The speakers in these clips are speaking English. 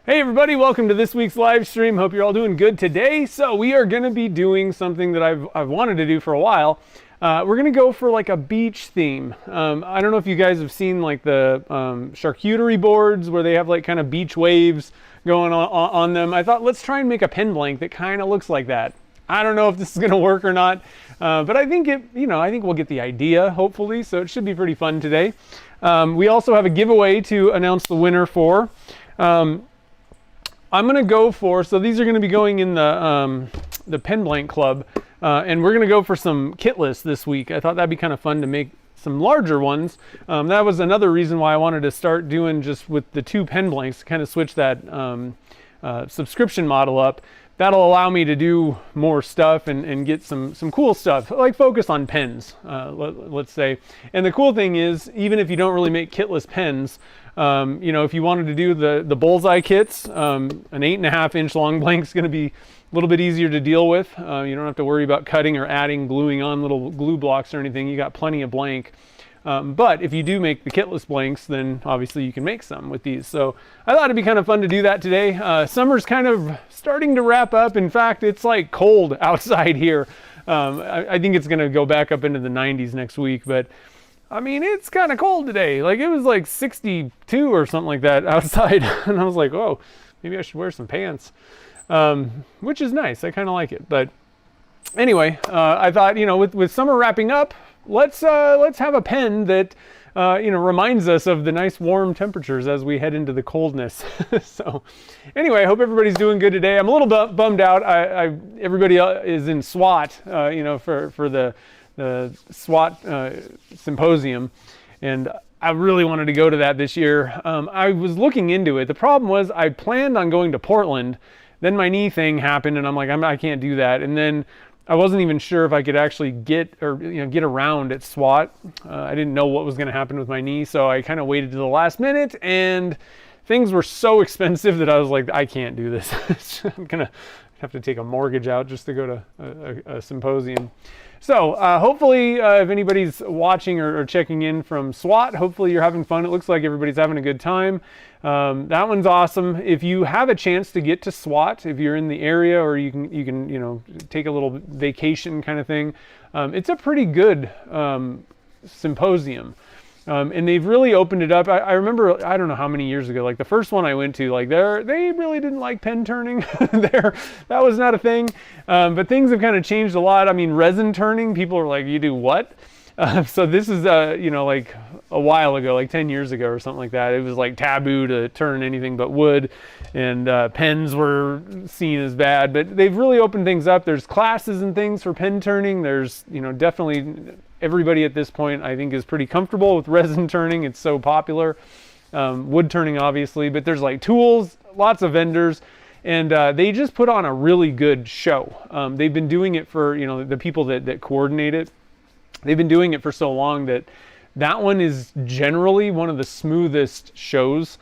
Hey everybody, welcome to this week's live stream. Hope you're all doing good today. So we are going to be doing something that I've wanted to do for a while. We're going to go for like a beach theme. I don't know if you guys have seen like the charcuterie boards where they have like kind of beach waves going on them. I thought let's try and make a pen blank that kind of looks like that. I don't know if this is going to work or not, but I think I think we'll get the idea hopefully. So it should be pretty fun today. We also have a giveaway to announce the winner for. I'm going to go for, so these are going to be going in the Pen Blank Club, and we're going to go for some kit lists this week. I thought that'd be kind of fun to make some larger ones. That was another reason why I wanted to start doing just with the two pen blanks, kind of switch that subscription model up. That'll allow me to do more stuff and get some cool stuff, like focus on pens, let's say. And the cool thing is, even if you don't really make kitless pens, if you wanted to do the bullseye kits, an 8.5 inch long blank is going to be a little bit easier to deal with. You don't have to worry about cutting or adding, gluing on little glue blocks or anything. You got plenty of blank. But if you do make the kitless blanks, then obviously you can make some with these. So I thought it'd be kind of fun to do that today. Summer's kind of starting to wrap up. In fact, it's like cold outside here. I think it's going to go back up into the 90s next week, but I mean, it's kind of cold today. Like it was like 62 or something like that outside. And I was like, oh, maybe I should wear some pants, which is nice. I kind of like it. But anyway, I thought, with summer wrapping up, let's have a pen that, reminds us of the nice warm temperatures as we head into the coldness. So anyway, I hope everybody's doing good today. I'm a little bummed out. Everybody is in SWAT, for the SWAT Symposium, and I really wanted to go to that this year. I was looking into it. The problem was I planned on going to Portland, then my knee thing happened, and I'm like, I can't do that. And then I wasn't even sure if I could actually get around at SWAT. I didn't know what was going to happen with my knee, so I kind of waited to the last minute, and things were so expensive that I was like, I can't do this. I'm gonna have to take a mortgage out just to go to a symposium. So hopefully if anybody's watching or checking in from SWAT, hopefully you're having fun. It looks like everybody's having a good time. That one's awesome. If you have a chance to get to SWAT, if you're in the area, or you can take a little vacation kind of thing, it's a pretty good symposium. And they've really opened it up. I remember, I don't know how many years ago, like the first one I went to, like they really didn't like pen turning. That was not a thing. But things have kind of changed a lot. I mean, resin turning, people are like, you do what? So this is, like a while ago, like 10 years ago or something like that. It was like taboo to turn anything but wood, and pens were seen as bad. But they've really opened things up. There's classes and things for pen turning. There's, definitely everybody at this point, I think, is pretty comfortable with resin turning. It's so popular. Wood turning, obviously, but there's like tools, lots of vendors, and they just put on a really good show. They've been doing it for, the people that coordinate it. They've been doing it for so long that one is generally one of the smoothest shows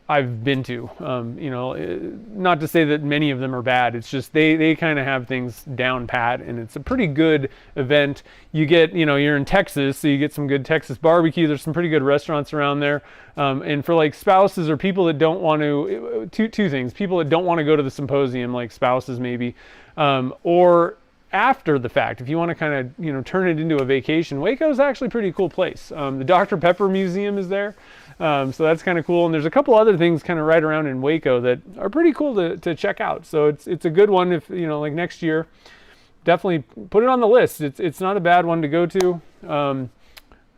I've been to. Not to say that many of them are bad. It's just they kind of have things down pat, and it's a pretty good event. You get, you're in Texas, so you get some good Texas barbecue. There's some pretty good restaurants around there. And for like spouses or people that don't want to, two things, people that don't want to go to the symposium, like spouses maybe, or after the fact, if you want to kind of, turn it into a vacation, Waco is actually a pretty cool place. The Dr. Pepper Museum is there. So that's kind of cool. And there's a couple other things kind of right around in Waco that are pretty cool to check out. So it's a good one if, like next year, definitely put it on the list. It's not a bad one to go to.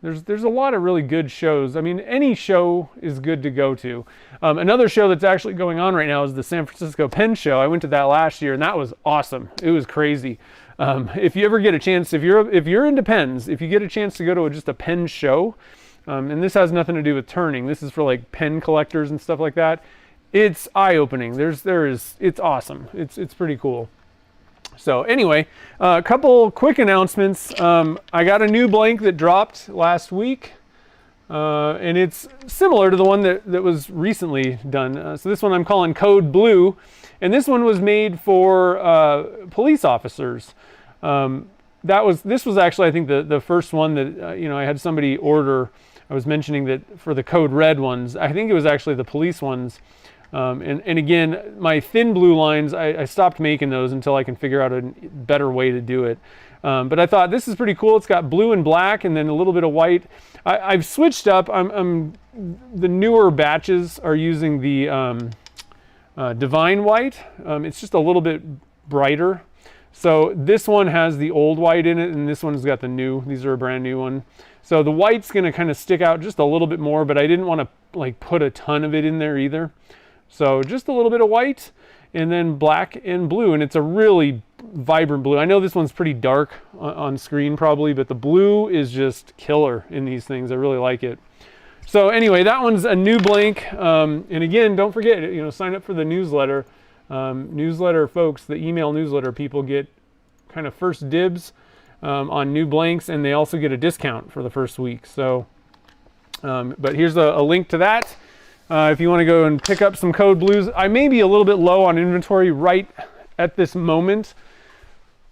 There's a lot of really good shows. I mean, any show is good to go to. Another show that's actually going on right now is the San Francisco Pen Show. I went to that last year, and that was awesome. It was crazy. If you ever get a chance, if you're into pens, if you get a chance to go to just a pen show, and this has nothing to do with turning. This is for like pen collectors and stuff like that. It's eye-opening. It's awesome. It's pretty cool. So anyway, a couple quick announcements. I got a new blank that dropped last week, and it's similar to the one that was recently done. So this one I'm calling Code Blue, and this one was made for police officers. This was actually, I think, the first one that I had somebody order. I was mentioning that for the Code Red ones, I think it was actually the police ones. And again, my thin blue lines, I stopped making those until I can figure out a better way to do it. But I thought this is pretty cool. It's got blue and black and then a little bit of white. I've switched up. The newer batches are using the Divine White. It's just a little bit brighter. So this one has the old white in it, and this one's got the new. These are a brand new one. So the white's going to kind of stick out just a little bit more, but I didn't want to like put a ton of it in there either. So just a little bit of white and then black and blue, and it's a really vibrant blue. I know this one's pretty dark on screen probably, but the blue is just killer in these things. I really like it. So anyway, that one's a new blank. And again, don't forget, sign up for the newsletter. Newsletter folks, the email newsletter people get kind of first dibs on new blanks, and they also get a discount for the first week. So, but here's a link to that. If you want to go and pick up some code blues. I may be a little bit low on inventory right at this moment,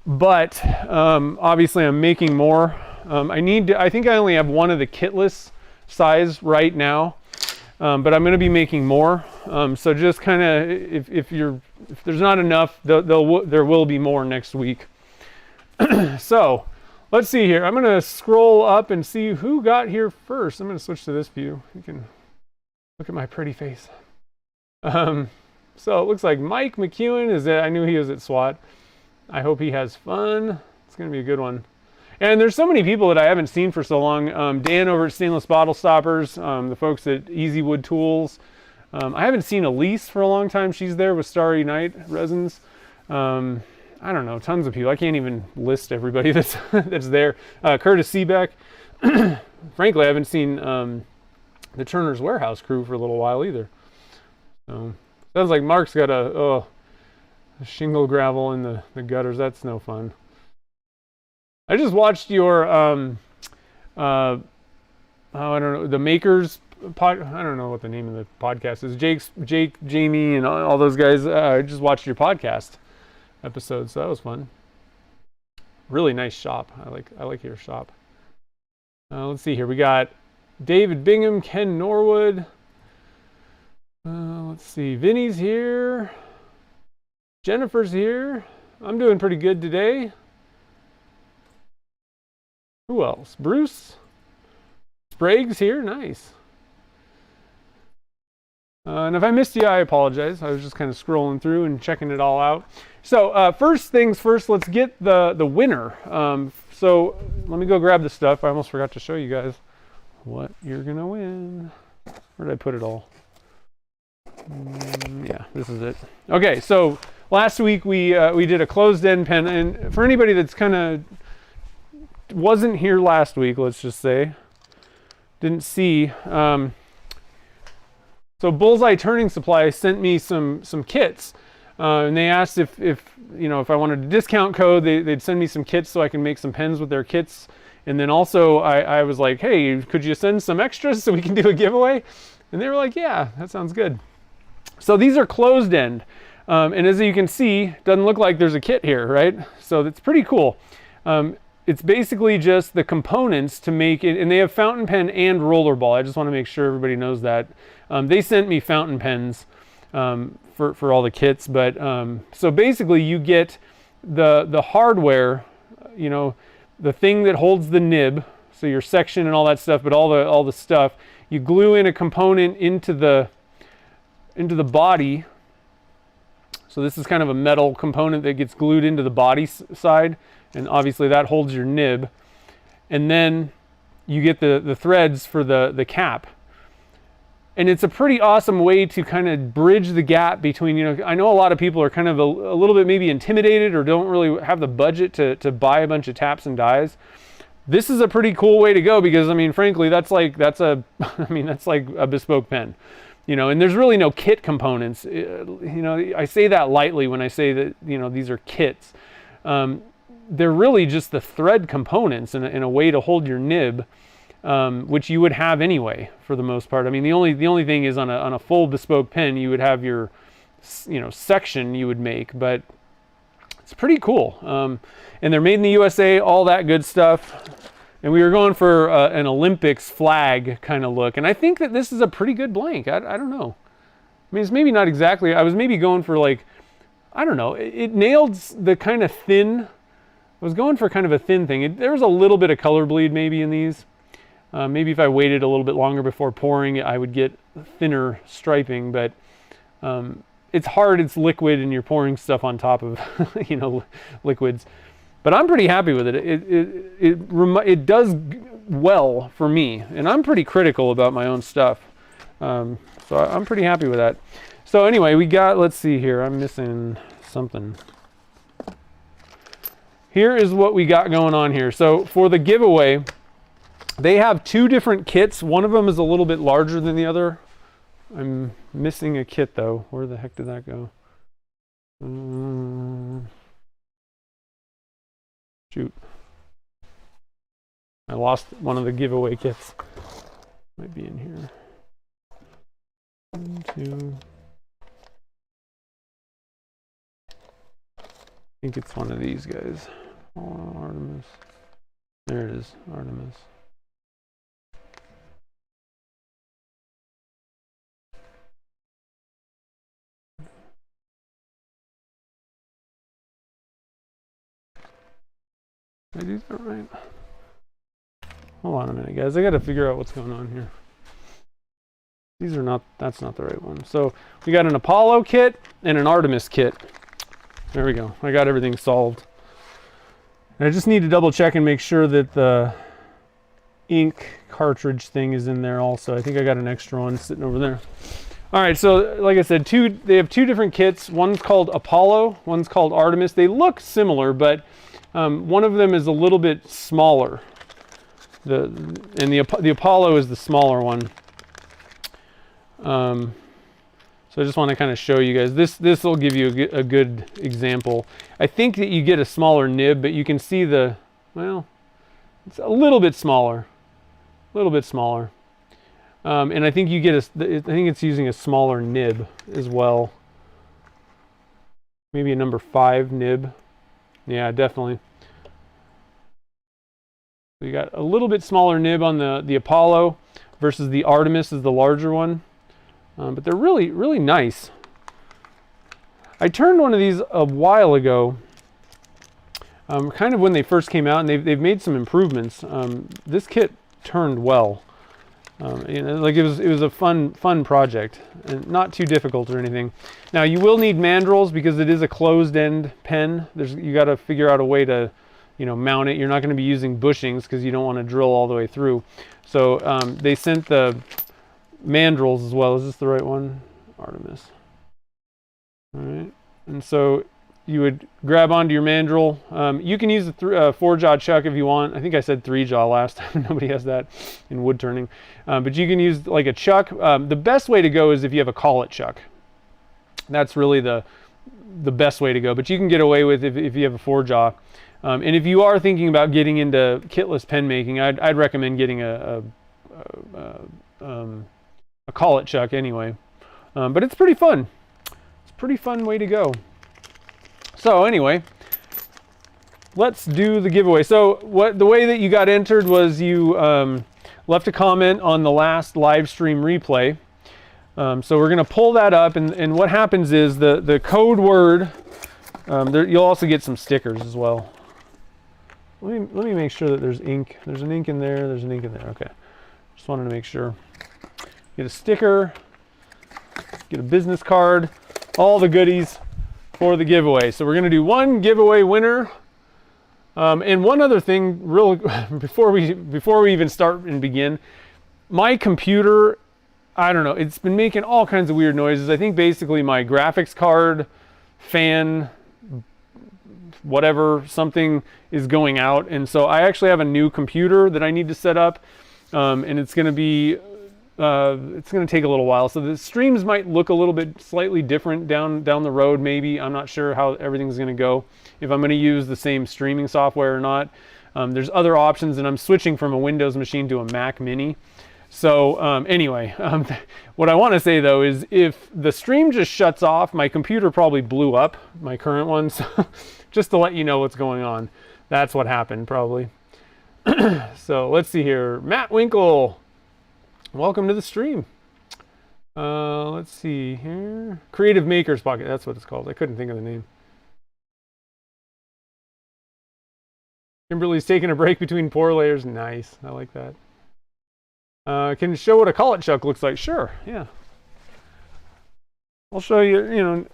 but obviously I'm making more. I think I only have one of the kitless size right now, but I'm going to be making more. So just kind of, if there's not enough, there will be more next week. So let's see here. I'm going to scroll up and see who got here first. I'm going to switch to this view. You can look at my pretty face. So it looks like Mike McEwen is I knew he was at SWAT. I hope he has fun. It's going to be a good one. And there's so many people that I haven't seen for so long. Dan over at Stainless Bottle Stoppers, the folks at Easy Wood Tools. I haven't seen Elise for a long time. She's there with Starry Night Resins. I don't know, tons of people. I can't even list everybody that's there. Curtis Seebeck. Frankly, I haven't seen the Turner's Warehouse crew for a little while either. So sounds like Mark's got a shingle gravel in the gutters. That's no fun. I just watched your I don't know, the Makers pod. I don't know what the name of the podcast is. Jake, Jamie, and all those guys. I just watched your podcast episode, so that was fun. Really nice shop. I like your shop. Let's see here. We got David Bingham, Ken Norwood. Let's see. Vinny's here. Jennifer's here. I'm doing pretty good today. Who else? Bruce. Sprague's here. Nice. And if I missed you, I apologize. I was just kind of scrolling through and checking it all out. So first things first, let's get the winner. So let me go grab the stuff. I almost forgot to show you guys what you're going to win. Where did I put it all? Yeah, this is it. Okay, so last week we did a closed-end pen. And for anybody that's kind of wasn't here last week, let's just say, didn't see. So Bullseye Turning Supply sent me some kits, and they asked if I wanted a discount code, they'd send me some kits so I can make some pens with their kits. And then also I was like, hey, could you send some extras so we can do a giveaway? And they were like, yeah, that sounds good. So these are closed end, and as you can see, doesn't look like there's a kit here, right? So that's pretty cool. It's basically just the components to make it, and they have fountain pen and rollerball. I just want to make sure everybody knows that. They sent me fountain pens for all the kits, but so basically you get the hardware, the thing that holds the nib, so your section and all that stuff, but all the stuff. You glue in a component into the body. So this is kind of a metal component that gets glued into the body side, and obviously that holds your nib. And then you get the threads for the cap. And it's a pretty awesome way to kind of bridge the gap between, I know a lot of people are kind of a little bit maybe intimidated or don't really have the budget to buy a bunch of taps and dies. This is a pretty cool way to go because, frankly, that's like a bespoke pen. And there's really no kit components. I say that lightly when I say that, these are kits. They're really just the thread components in a way to hold your nib, which you would have anyway for the most part. The only thing is on a full bespoke pen, you would have your, section you would make, but it's pretty cool. And they're made in the USA, all that good stuff. And we were going for an Olympics flag kind of look. And I think that this is a pretty good blank. I don't know. mean, it's maybe not exactly, I was maybe going for like, I don't know, it nailed the kind of thin, I was going for kind of a thin thing. There was a little bit of color bleed maybe in these. Maybe if I waited a little bit longer before pouring, I would get thinner striping, but it's hard, it's liquid, and you're pouring stuff on top of, you know, liquids. But I'm pretty happy with it. It does well for me, and I'm pretty critical about my own stuff. So I'm pretty happy with that. So anyway, we got, let's see here, I'm missing something. Here is what we got going on here. So for the giveaway, they have two different kits. One of them is a little bit larger than the other. I'm missing a kit though. Where the heck did that go? Shoot. I lost one of the giveaway kits. Might be in here. 1, 2. I think it's one of these guys. Oh, Artemis. There it is, Artemis. Did I do that right? Hold on a minute, guys. I got to figure out what's going on here. These are not, that's not the right one. So we got an Apollo kit and an Artemis kit. There we go. I got everything solved. And I just need to double check and make sure that the ink cartridge thing is in there also. I think I got an extra one sitting over there. All right, so like I said, they have two different kits. One's called Apollo, one's called Artemis. They look similar, but one of them is a little bit smaller. The Apollo is the smaller one. So I just want to kind of show you guys. This will give you a good example. I think that you get a smaller nib, but you can see well, it's a little bit smaller. A little bit smaller. And I think you get I think it's using a smaller nib as well. Maybe a number 5 nib. Yeah, definitely. So you got a little bit smaller nib on the Apollo versus the Artemis is the larger one. But they're really, really nice. I turned one of these a while ago, kind of when they first came out, and they've made some improvements. This kit turned well. You know, like it was a fun project, and not too difficult or anything. Now you will need mandrels because it is a closed end pen. You got to figure out a way to, you know, mount it. You're not going to be using bushings because you don't want to drill all the way through. So they sent the mandrels as well. Is this the right one? Artemis. All right. And so you would grab onto your mandrel. You can use a 4-jaw chuck if you want. I think I said 3-jaw last time. Nobody has that in wood turning. But you can use like a chuck. The best way to go is if you have a collet chuck. That's really the best way to go. But you can get away with if you have a 4-jaw. And if you are thinking about getting into kitless pen making, I'd recommend getting a collet chuck anyway. But it's pretty fun. It's a pretty fun way to go. So anyway, let's do the giveaway. So the way that you got entered was you left a comment on the last live stream replay. So we're going to pull that up, and what happens is the code word, you'll also get some stickers as well. Let me make sure that there's ink. There's an ink in there. There's an ink in there. Okay. Just wanted to make sure. Get a sticker, get a business card, all the goodies for the giveaway. So we're going to do one giveaway winner. And one other thing, real before we even start and begin, my computer, I don't know, it's been making all kinds of weird noises. I think basically my graphics card, fan, whatever, something is going out. And so I actually have a new computer that I need to set up. And it's going to be, it's going to take a little while. So the streams might look a little bit slightly different down the road, maybe. I'm not sure how everything's going to go, if I'm going to use the same streaming software or not. There's other options, and I'm switching from a Windows machine to a Mac Mini. So anyway, what I want to say though is if the stream just shuts off, my computer probably blew up, my current one. So just to let you know what's going on. That's what happened probably. So let's see here. Matt Winkle, welcome to the stream. Let's see here. Creative Maker's Pocket. That's what it's called. I couldn't think of the name. Kimberly's taking a break between pour layers. Nice. I like that. Can you show what a collet chuck looks like? Sure. Yeah. I'll show you, you know,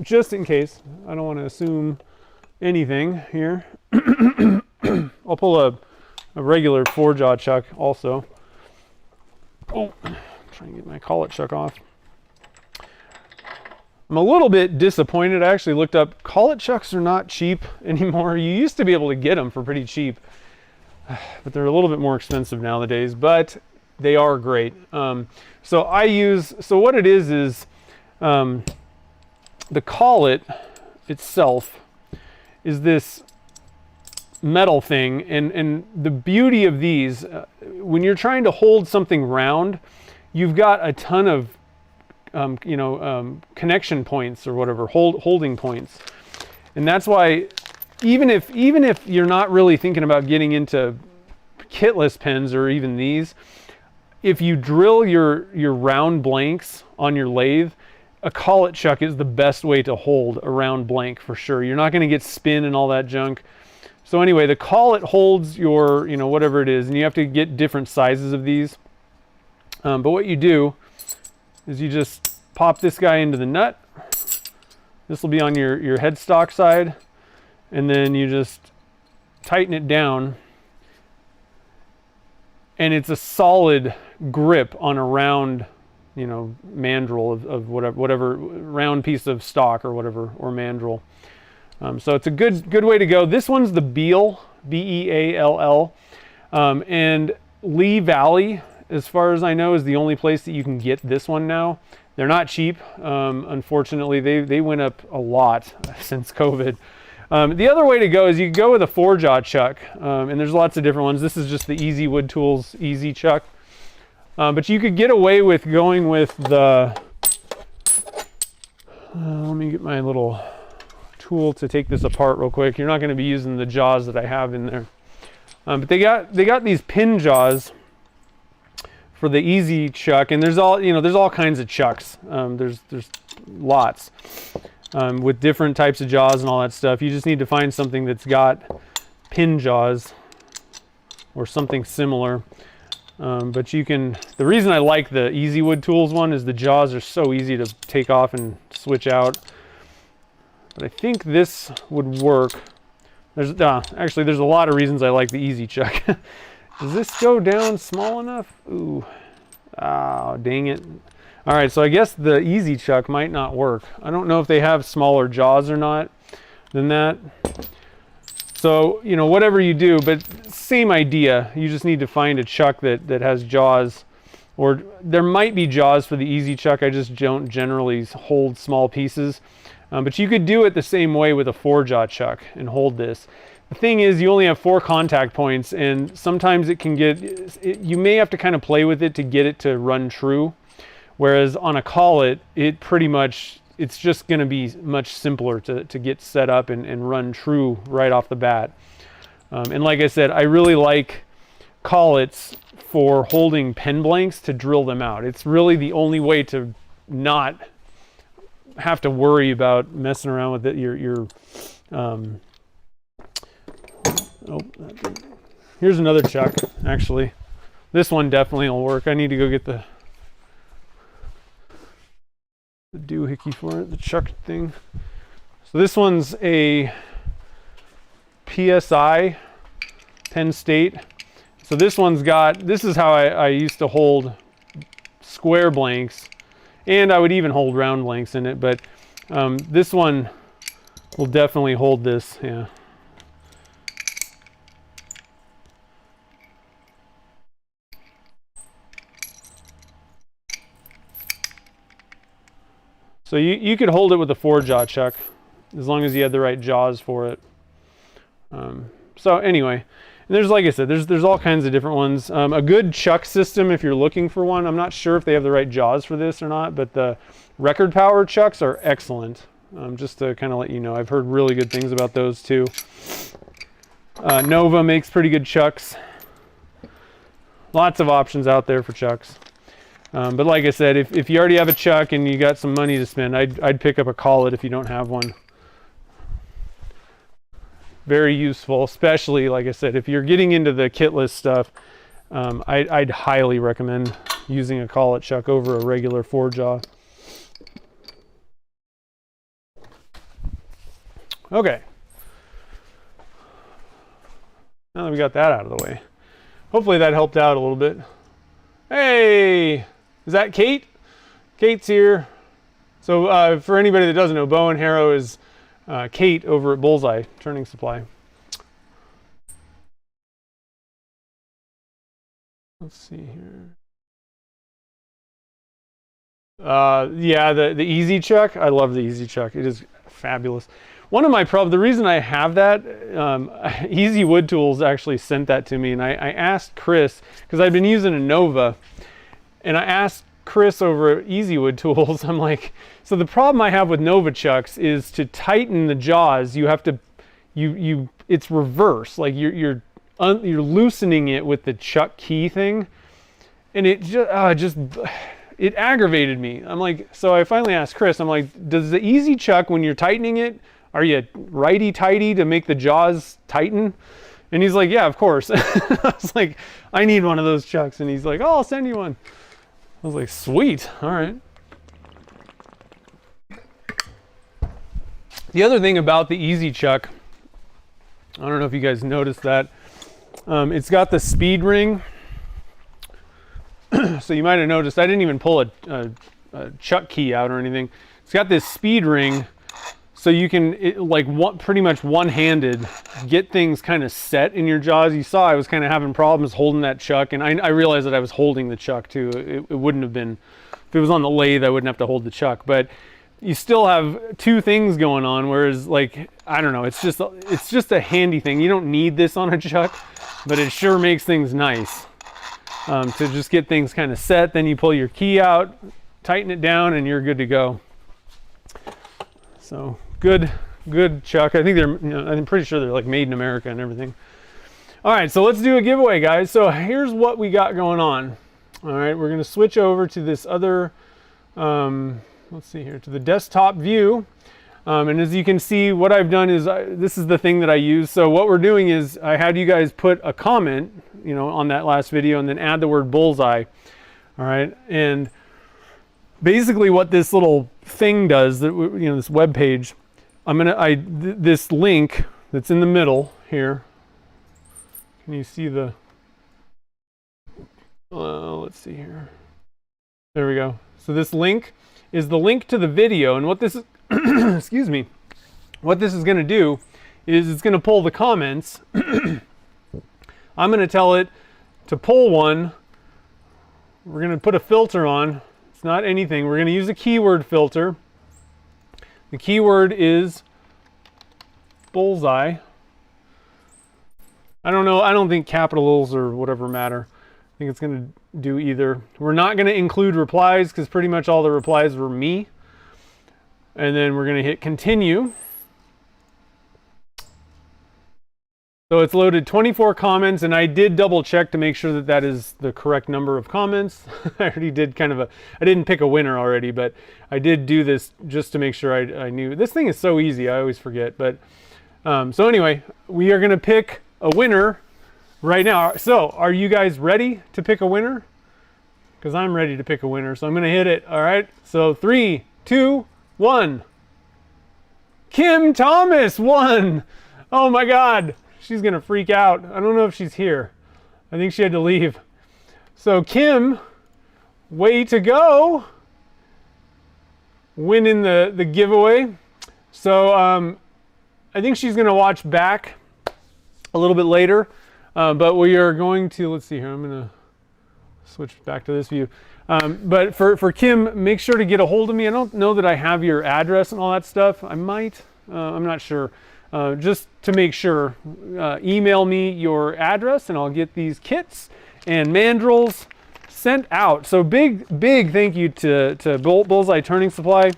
just in case. I don't want to assume anything here. I'll pull a regular 4-jaw chuck also. Oh, try and get my collet chuck off. I'm a little bit disappointed. I actually looked up, collet chucks are not cheap anymore. You used to be able to get them for pretty cheap, but they're a little bit more expensive nowadays, but they are great. So what it is the collet itself is this metal thing, and the beauty of these, when you're trying to hold something round, you've got a ton of connection points or whatever, holding points. And that's why even if you're not really thinking about getting into kitless pens or even these, if you drill your round blanks on your lathe, a collet chuck is the best way to hold a round blank for sure. You're not going to get spin and all that junk. So anyway, the collet holds your, whatever it is, and you have to get different sizes of these. But what you do is you just pop this guy into the nut. This will be on your headstock side, and then you just tighten it down, and it's a solid grip on a round, mandrel of whatever round piece of stock or whatever, or mandrel. So it's a good way to go. This one's the Beal, B-E-A-L-L, and Lee Valley, as far as I know, is the only place that you can get this one now. They're not cheap. Unfortunately, they went up a lot since COVID. The other way to go is you can go with a 4-jaw chuck, and there's lots of different ones. This is just the Easy Wood Tools Easy Chuck. But you could get away with going with the, let me get my little tool to take this apart real quick. You're not going to be using the jaws that I have in there. But they got these pin jaws for the Easy Chuck, and there's all kinds of chucks. There's lots with different types of jaws and all that stuff. You just need to find something that's got pin jaws or something similar. But the reason I like the Easy Wood Tools one is the jaws are so easy to take off and switch out. But I think this would work. Actually, there's a lot of reasons I like the Easy Chuck. Does this go down small enough? Ooh. Oh, dang it. All right, so I guess the Easy Chuck might not work. I don't know if they have smaller jaws or not than that. So, whatever you do, but same idea. You just need to find a chuck that has jaws, or there might be jaws for the Easy Chuck. I just don't generally hold small pieces. But you could do it the same way with a 4-jaw chuck and hold this. The thing is, you only have 4 contact points, and sometimes it can you may have to kind of play with it to get it to run true. Whereas on a collet, it's just going to be much simpler to get set up and run true right off the bat. And like I said, I really like collets for holding pen blanks to drill them out. It's really the only way to not have to worry about messing around with it. Here's another chuck, actually. This one definitely will work. I need to go get the doohickey for it, the chuck thing. So this one's a PSI, Penn State. So this is how I used to hold square blanks, and I would even hold round blanks in it, but this one will definitely hold this, yeah. So you could hold it with a 4-jaw chuck as long as you had the right jaws for it. So anyway, and there's, like I said, there's all kinds of different ones. A good chuck system, if you're looking for one, I'm not sure if they have the right jaws for this or not, but the record power chucks are excellent. Just to kind of let you know, I've heard really good things about those too. Nova makes pretty good chucks. Lots of options out there for chucks. But like I said, if you already have a chuck and you got some money to spend, I'd pick up a collet if you don't have one. Very useful, especially, like I said, if you're getting into the kitless stuff, I'd highly recommend using a collet chuck over a regular 4-jaw. Okay. Now that we got that out of the way, hopefully that helped out a little bit. Hey, is that Kate? Kate's here. So for anybody that doesn't know, Bow and Harrow is Kate over at Bullseye Turning Supply. Let's see here. Yeah, the Easy Chuck. I love the Easy Chuck. It is fabulous. One of my problems, the reason I have that, Easy Wood Tools actually sent that to me, and I asked Chris, because I've been using a Nova, and I asked Chris over at Easy Wood Tools, I'm like, so the problem I have with Nova chucks is to tighten the jaws, you have to, it's reverse, like you're loosening it with the chuck key thing, and it just it aggravated me. I'm like, so I finally asked Chris, I'm like, does the Easy Chuck, when you're tightening it, are you righty-tighty to make the jaws tighten? And he's like, yeah, of course. I was like, I need one of those chucks. And he's like, oh, I'll send you one. I was like, sweet, all right. The other thing about the Easy Chuck, I don't know if you guys noticed that, it's got the speed ring. So you might have noticed I didn't even pull a chuck key out or anything. It's got this speed ring, so you can pretty much one-handed get things kind of set in your jaws. You saw I was kind of having problems holding that chuck, and I realized that I was holding the chuck too. It wouldn't have been, if it was on the lathe, I wouldn't have to hold the chuck. But you still have two things going on, whereas like, I don't know, it's just a handy thing. You don't need this on a chuck, but it sure makes things nice. To just get things kind of set, then you pull your key out, tighten it down, and you're good to go. So good chuck. I think I'm pretty sure they're like made in America and everything. All right, so let's do a giveaway, guys. So here's what we got going on. All right, we're gonna switch over to this other, let's see here, to the desktop view. And as you can see, what I've done is, this is the thing that I use. So what we're doing is I had you guys put a comment, on that last video, and then add the word bullseye. All right, and basically what this little thing does, that this web page, this link that's in the middle here. Can you see the? Let's see here. There we go. So this link is the link to the video, and what this is, excuse me, what this is going to do is it's going to pull the comments. I'm going to tell it to pull one. We're going to put a filter on. It's not anything. We're going to use a keyword filter. The keyword is bullseye. I don't know. I don't think capitals or whatever matter. I think it's going to do either. We're not going to include replies because pretty much all the replies were me. And then we're going to hit continue. So it's loaded 24 comments, and I did double check to make sure that that is the correct number of comments. I already did I didn't pick a winner already, but I did do this just to make sure I knew. This thing is so easy, I always forget. But so anyway, we are going to pick a winner right now. So are you guys ready to pick a winner? Because I'm ready to pick a winner, so I'm going to hit it. All right, so 3, 2, 1. Kim Thomas won. Oh my God. She's going to freak out. I don't know if she's here. I think she had to leave. So Kim, way to go. Winning the giveaway. So I think she's going to watch back a little bit later. But we are going to, let's see here. I'm going to switch back to this view. But for Kim, make sure to get a hold of me. I don't know that I have your address and all that stuff. I might. I'm not sure. Just to make sure, email me your address and I'll get these kits and mandrels sent out. So big thank you to Bullseye Turning Supply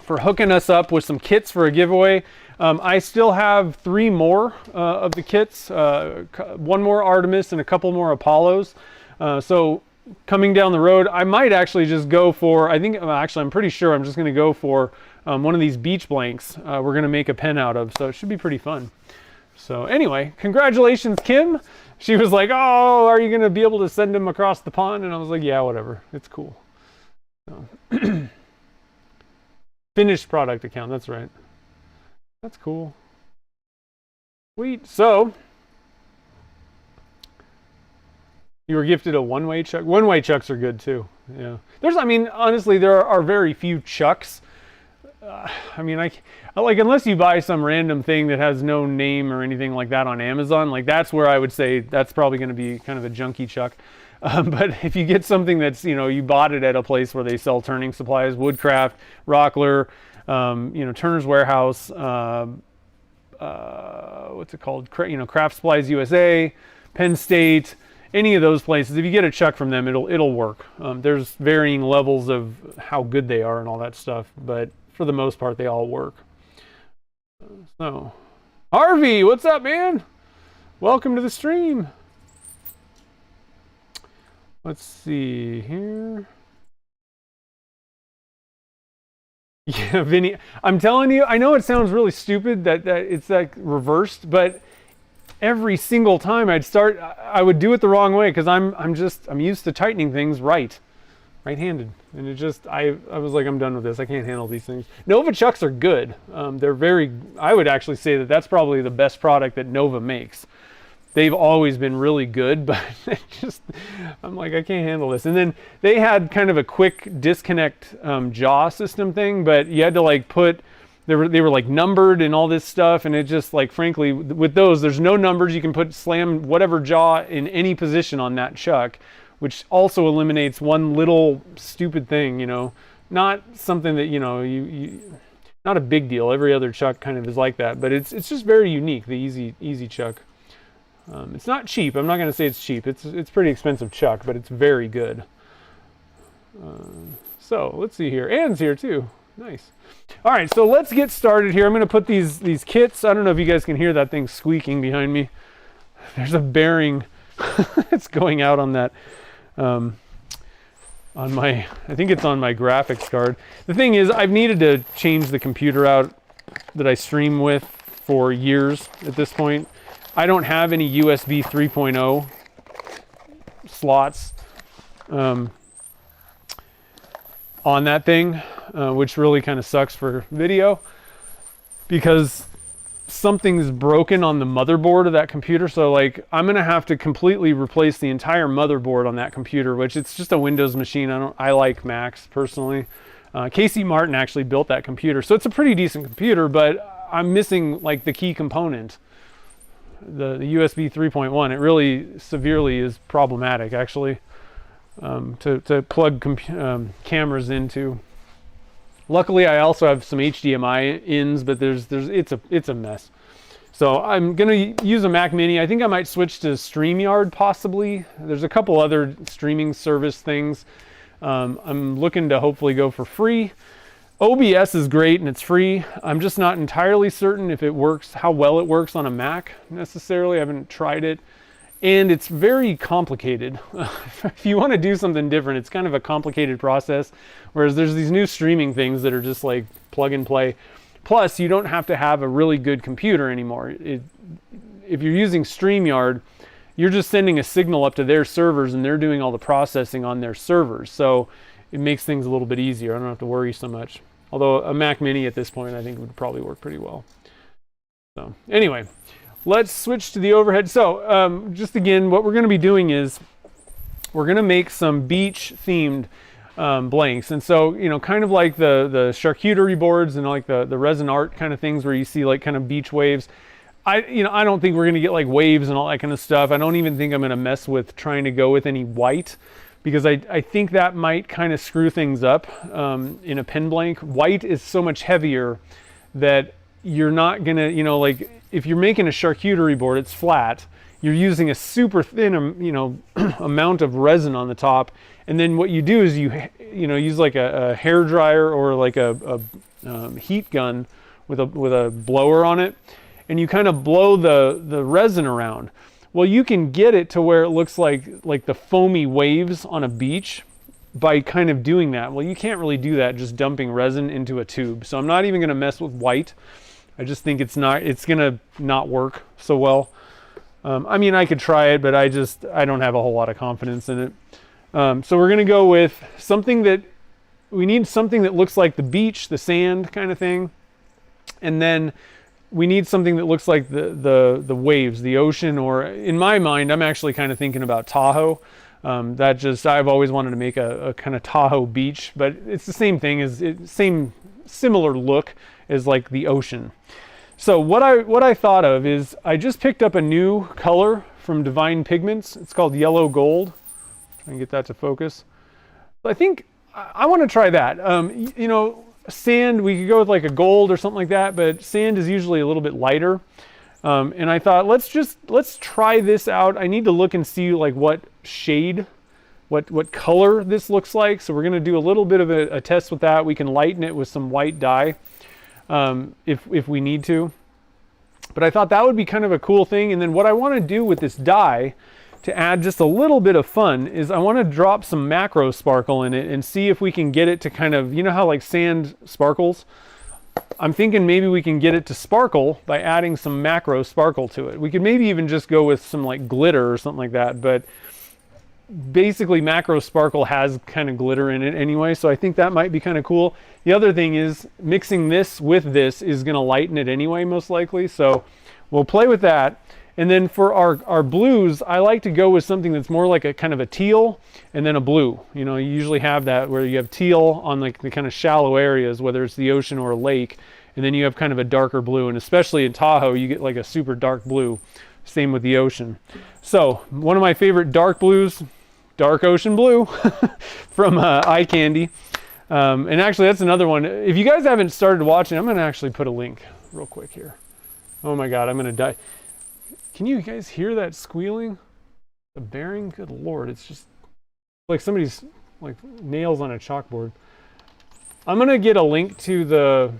for hooking us up with some kits for a giveaway. I still have 3 more of the kits, 1 more Artemis and a couple more Apollos. So coming down the road, I might actually just go for, actually I'm pretty sure I'm just going to go for one of these beach blanks we're going to make a pen out of, so it should be pretty fun. So anyway, congratulations, Kim. She was like, oh, are you going to be able to send them across the pond? And I was like, yeah, whatever. It's cool. So. Finished product account, that's right. That's cool. Sweet. So, you were gifted a one-way chuck. One-way chucks are good too. Yeah. Honestly, there are very few chucks. Unless you buy some random thing that has no name or anything like that on Amazon, like that's where I would say that's probably going to be kind of a junky chuck. But if you get something that's, you bought it at a place where they sell turning supplies, Woodcraft, Rockler, Turner's Warehouse, what's it called? Craft Supplies USA, Penn State, any of those places, if you get a chuck from them, it'll work. There's varying levels of how good they are and all that stuff, but for the most part, they all work. So, Harvey, what's up, man? Welcome to the stream. Let's see here. Yeah, Vinny, I'm telling you, I know it sounds really stupid that it's like reversed, but every single time I would do it the wrong way because I'm used to tightening things right-handed, and it just I was like, I'm done with this. I can't handle these things. Nova chucks are good. I would actually say that that's probably the best product that Nova makes. They've always been really good, but I'm like, I can't handle this. And then they had kind of a quick disconnect jaw system thing, but you had to like they were like numbered and all this stuff, and it just like, frankly, with those, there's no numbers. You can slam whatever jaw in any position on that chuck, which also eliminates one little stupid thing, not something that, not a big deal. Every other chuck kind of is like that, but it's just very unique, the easy chuck. It's not cheap. I'm not going to say it's cheap. It's pretty expensive chuck, but it's very good. So let's see here. Ann's here too. Nice. All right, so let's get started here. I'm going to put these kits. I don't know if you guys can hear that thing squeaking behind me. There's a bearing that's going out on that. I think it's on my graphics card. The thing is, I've needed to change the computer out that I stream with for years at this point. I don't have any USB 3.0 slots on that thing, which really kind of sucks for video because something's broken on the motherboard of that computer. So like, I'm going to have to completely replace the entire motherboard on that computer, which it's just a Windows machine. I like Macs personally. Casey Martin actually built that computer. So it's a pretty decent computer, but I'm missing like the key component. The USB 3.1, it really severely is problematic actually to plug cameras into. Luckily, I also have some HDMI ins, but it's a mess. So I'm gonna use a Mac Mini. I think I might switch to StreamYard possibly. There's a couple other streaming service things. I'm looking to hopefully go for free. OBS is great and it's free. I'm just not entirely certain if it works, how well it works on a Mac necessarily. I haven't tried it. And it's very complicated. If you want to do something different, it's kind of a complicated process. Whereas there's these new streaming things that are just like plug and play. Plus, you don't have to have a really good computer anymore. If you're using StreamYard, you're just sending a signal up to their servers and they're doing all the processing on their servers. So it makes things a little bit easier. I don't have to worry so much. Although a Mac Mini at this point, I think would probably work pretty well. So anyway, let's switch to the overhead. So just again, what we're going to be doing is we're going to make some beach themed blanks. And so, kind of like the charcuterie boards and like the resin art kind of things where you see like kind of beach waves. I don't think we're going to get like waves and all that kind of stuff. I don't even think I'm going to mess with trying to go with any white, because I think that might kind of screw things up in a pen blank. White is so much heavier that you're not gonna, like if you're making a charcuterie board, it's flat. You're using a super thin, amount of resin on the top, and then what you do is you use like a hair dryer or like a heat gun with a blower on it, and you kind of blow the resin around. Well, you can get it to where it looks like the foamy waves on a beach by kind of doing that. Well, you can't really do that just dumping resin into a tube. So I'm not even going to mess with white. I just think it's going to not work so well. I mean, I could try it, but I don't have a whole lot of confidence in it. So we're going to go with we need something that looks like the beach, the sand kind of thing. And then we need something that looks like the waves, the ocean, or in my mind, I'm actually kind of thinking about Tahoe. I've always wanted to make a kind of Tahoe beach, but it's the same thing, similar look as like the ocean. So what I thought of is I just picked up a new color from Divine Pigments. It's called Yellow Gold. Try and get that to focus. I think I want to try that. Sand, we could go with like a gold or something like that, but sand is usually a little bit lighter. And I thought, let's try this out. I need to look and see like what shade, what color this looks like. So we're going to do a little bit of a test with that. We can lighten it with some white dye. If we need to. But I thought that would be kind of a cool thing. And then what I want to do with this dye to add just a little bit of fun is I want to drop some macro sparkle in it and see if we can get it to kind of, you know how like sand sparkles? I'm thinking maybe we can get it to sparkle by adding some macro sparkle to it. We could maybe even just go with some like glitter or something like that, but basically macro sparkle has kind of glitter in it anyway, so I think that might be kind of cool. The other thing is mixing this with this is going to lighten it anyway, most likely, so we'll play with that. And then for our blues, I like to go with something that's more like a kind of a teal and then a blue. You know, you usually have that where you have teal on like the kind of shallow areas, whether it's the ocean or a lake, and then you have kind of a darker blue, and especially in Tahoe you get like a super dark blue. Same with the ocean. So one of my favorite dark blues, Dark Ocean Blue from Eye Candy. And actually that's another one. If you guys haven't started watching, I'm going to actually put a link real quick here. Oh my God, I'm going to die. Can you guys hear that squealing? The bearing? Good Lord, it's just like somebody's like nails on a chalkboard. I'm going to get a link to the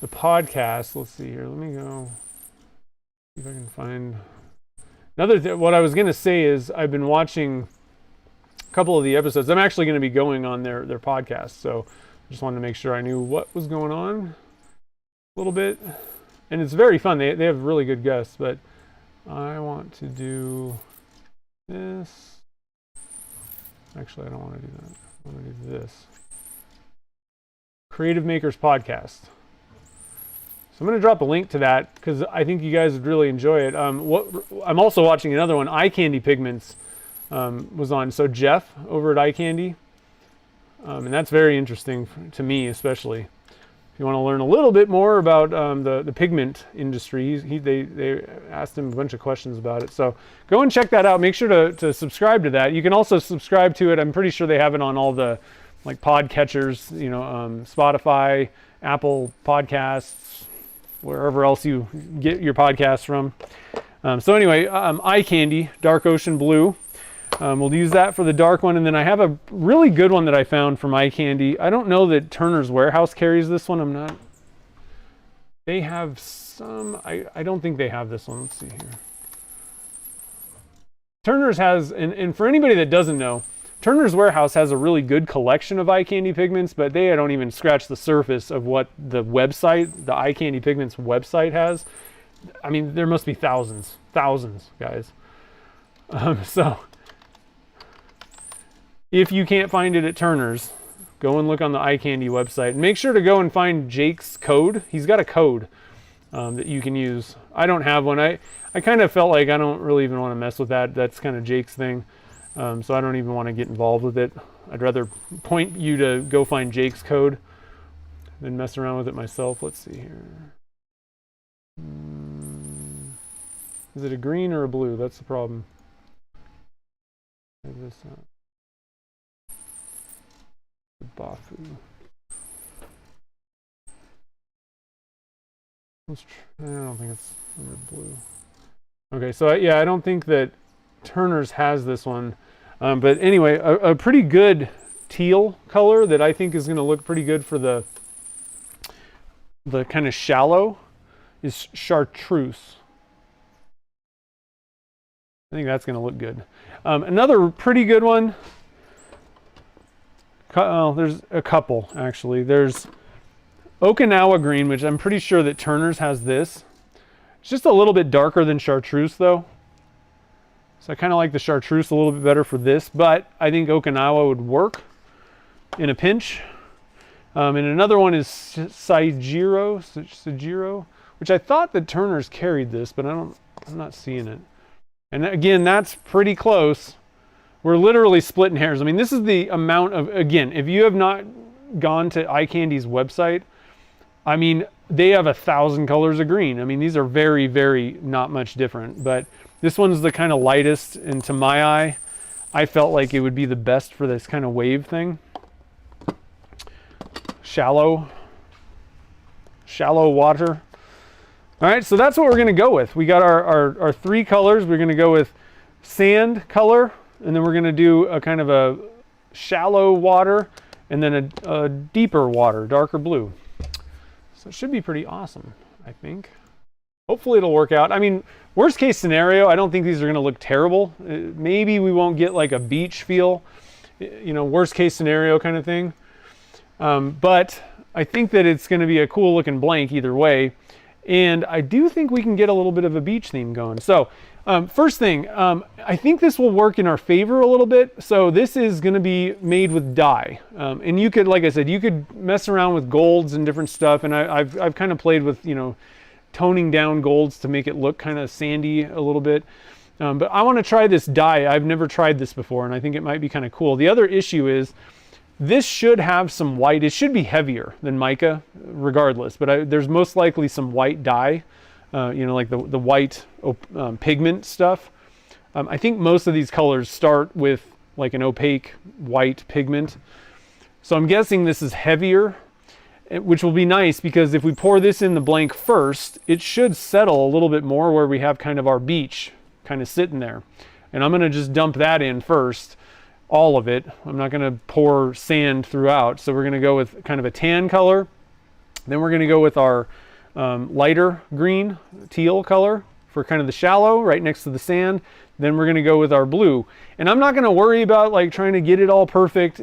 podcast. Let's see here. Let me go see if I can find what I was going to say is I've been watching a couple of the episodes. I'm actually going to be going on their podcast, so I just wanted to make sure I knew what was going on a little bit. And it's very fun. They have really good guests, but I want to do this. Actually, I don't want to do that. I want to do this. Creative Makers Podcast. So I'm going to drop a link to that because I think you guys would really enjoy it. I'm also watching another one, Eye Candy Pigments was on. So Jeff over at Eye Candy. And that's very interesting to me, especially. If you want to learn a little bit more about the pigment industry, they asked him a bunch of questions about it. So go and check that out. Make sure to subscribe to that. You can also subscribe to it. I'm pretty sure they have it on all the like podcatchers, Spotify, Apple Podcasts, wherever else you get your podcasts from. So anyway, Eye Candy, Dark Ocean Blue. We'll use that for the dark one. And then I have a really good one that I found from Eye Candy. I don't know that Turner's Warehouse carries this one. They have some, I don't think they have this one. Let's see here. Turner's has, and for anybody that doesn't know, Turner's Warehouse has a really good collection of Eye Candy pigments, but they don't even scratch the surface of what the website, the Eye Candy Pigments website has. I mean, there must be thousands, guys. So if you can't find it at Turner's, go and look on the Eye Candy website. And make sure to go and find Jake's code. He's got a code that you can use. I don't have one. I kind of felt like I don't really even want to mess with that. That's kind of Jake's thing. So I don't even want to get involved with it. I'd rather point you to go find Jake's code than mess around with it myself. Let's see here. Is it a green or a blue? That's the problem. Check this out. Bafu. I don't think it's blue. Okay, so yeah, I don't think that Turner's has this one. But anyway, a pretty good teal color that I think is going to look pretty good for the kind of shallow is chartreuse. I think that's going to look good. Another pretty good one. There's a couple actually. There's Okinawa green, which I'm pretty sure that Turner's has this. It's just a little bit darker than chartreuse though. So I kind of like the chartreuse a little bit better for this, but I think Okinawa would work in a pinch. And another one is Saigiro, which I thought that Turner's carried this, but I'm not seeing it. And again, that's pretty close. We're literally splitting hairs. I mean, this is the amount of, again, if you have not gone to iCandy's website, I mean, they have 1,000 colors of green. I mean, these are very, very not much different, but this one's the kind of lightest, and to my eye, I felt like it would be the best for this kind of wave thing. Shallow water. All right, so that's what we're gonna go with. We got our three colors. We're gonna go with sand color, and then we're going to do a kind of a shallow water and then a deeper water, darker blue. So it should be pretty awesome, I think. Hopefully it'll work out. I mean, worst case scenario, I don't think these are going to look terrible. Maybe we won't get like a beach feel, you know, worst case scenario kind of thing. But I think that it's going to be a cool looking blank either way. And I do think we can get a little bit of a beach theme going. So first thing, I think this will work in our favor a little bit. So this is going to be made with dye. And you could, like I said, you could mess around with golds and different stuff. And I've kind of played with, you know, toning down golds to make it look kind of sandy a little bit. But I want to try this dye. I've never tried this before, and I think it might be kind of cool. The other issue is this should have some white. It should be heavier than mica regardless, but there's most likely some white dye, you know, like the white pigment stuff. I think most of these colors start with like an opaque white pigment. So I'm guessing this is heavier, which will be nice because if we pour this in the blank first, it should settle a little bit more where we have kind of our beach kind of sitting there. And I'm going to just dump that in first. All of it. I'm not going to pour sand throughout. So we're going to go with kind of a tan color. Then we're going to go with our lighter green, teal color for kind of the shallow right next to the sand. Then we're going to go with our blue. And I'm not going to worry about like trying to get it all perfect.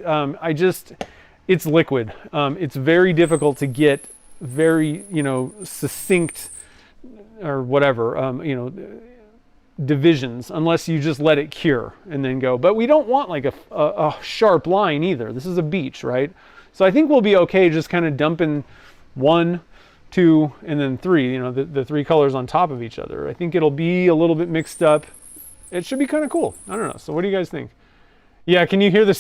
It's liquid. It's very difficult to get very, you know, succinct or whatever, you know, divisions unless you just let it cure and then go. But we don't want like a sharp line either. This is a beach, right? So I think we'll be okay just kind of dumping 1, 2, and then 3, you know, the 3 colors on top of each other. I think it'll be a little bit mixed up. It should be kind of cool. I don't know. So what do you guys think? Yeah, can you hear the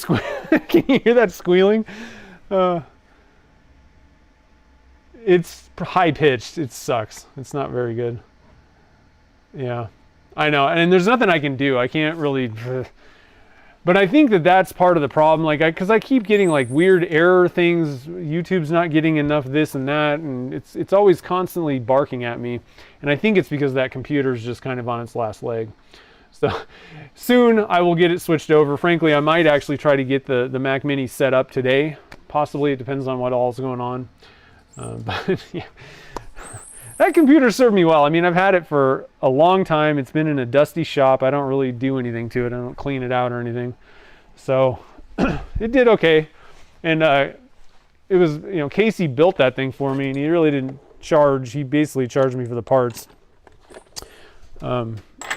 can you hear that squealing? It's high pitched. It sucks. It's not very good. Yeah. I know, and there's nothing I can do. I can't really, but I think that that's part of the problem. Like, because I keep getting like weird error things. YouTube's not getting enough this and that, and it's always constantly barking at me. And I think it's because that computer's just kind of on its last leg. So soon I will get it switched over. Frankly, I might actually try to get the Mac Mini set up today. Possibly, it depends on what all's going on. But yeah. That computer served me well. I mean, I've had it for a long time. It's been in a dusty shop. I don't really do anything to it. I don't clean it out or anything. So it did okay. And it was, you know, Casey built that thing for me, and he really didn't charge. He basically charged me for the parts.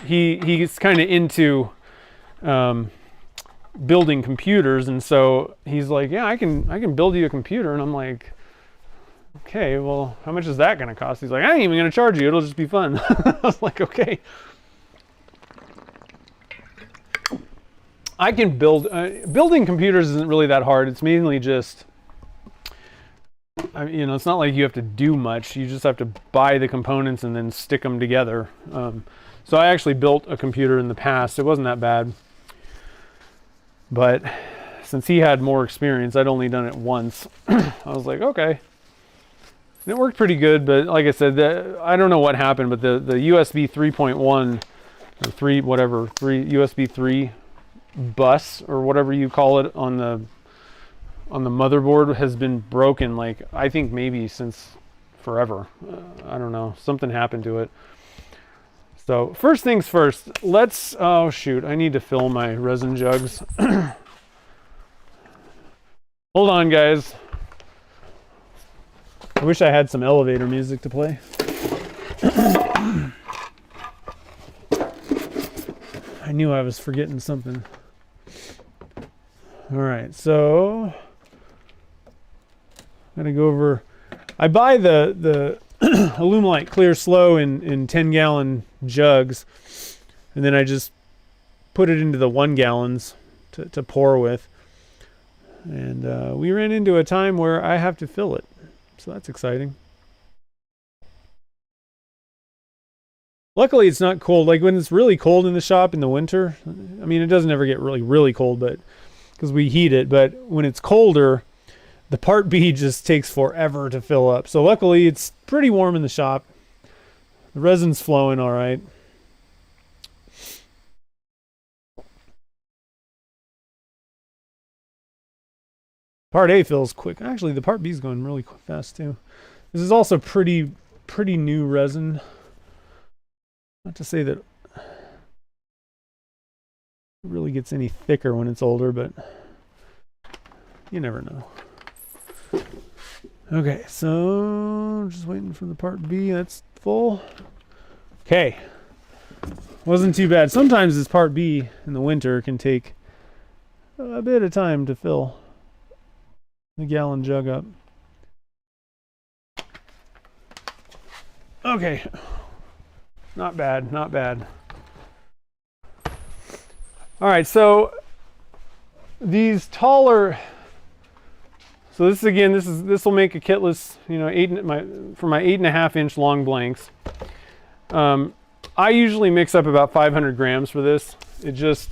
He's kind of into building computers, and so he's like, yeah, I can build you a computer. And I'm like, okay, well, how much is that going to cost? He's like, I ain't even going to charge you. It'll just be fun. I was like, okay. I can build, building computers isn't really that hard. It's mainly just, you know, it's not like you have to do much. You just have to buy the components and then stick them together. So I actually built a computer in the past. It wasn't that bad. But since he had more experience, I'd only done it once. I was like, okay. And it worked pretty good, but like I said, I don't know what happened, but the USB 3.1 or 3 whatever, 3 USB 3 bus or whatever you call it on the motherboard has been broken, like I think maybe since forever. I don't know, something happened to it. So first things first, let's, oh shoot, I need to fill my resin jugs. Hold on, guys. I wish I had some elevator music to play. I knew I was forgetting something. All right, so I'm gonna go over. I buy the Alumilite Clear Slow in 10-gallon jugs, and then I just put it into the 1 gallons to pour with. And we ran into a time where I have to fill it, so that's exciting. Luckily, it's not cold. Like when it's really cold in the shop in the winter, I mean, it doesn't ever get really cold, but because we heat it. But when it's colder, the part B just takes forever to fill up. So luckily, it's pretty warm in the shop. The resin's flowing all right. Part A fills quick. Actually, the part B is going really fast too. This is also pretty new resin. Not to say that it really gets any thicker when it's older, but you never know. Okay, so just waiting for the part B. That's full. Okay, wasn't too bad. Sometimes this part B in the winter can take a bit of time to fill the gallon jug up. Okay, not bad, not bad. All right, so these taller. So this again, this will make a kitless, you know, for my 8.5 inch long blanks. I usually mix up about 500 grams for this. It's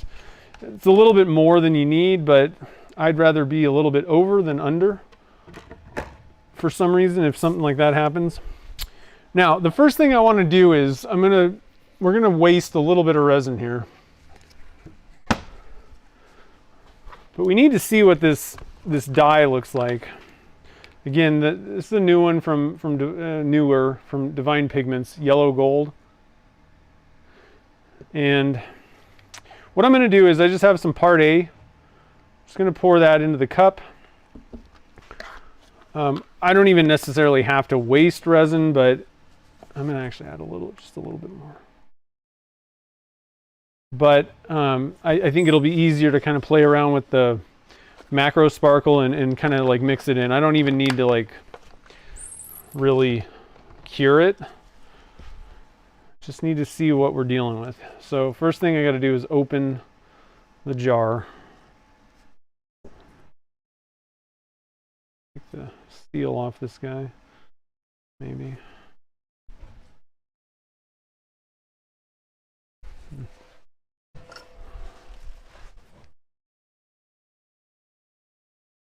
a little bit more than you need, but I'd rather be a little bit over than under for some reason if something like that happens. Now, the first thing I want to do is we're gonna waste a little bit of resin here. But we need to see what this dye looks like. Again, this is a new one from Divine Pigments, yellow gold. And what I'm going to do is I just have some part A. Just going to pour that into the cup. I don't even necessarily have to waste resin, but I'm going to actually add just a little bit more. But I think it'll be easier to kind of play around with the macro sparkle and kind of like mix it in. I don't even need to like really cure it. Just need to see what we're dealing with. So first thing I got to do is open the jar. Take the seal off this guy, maybe.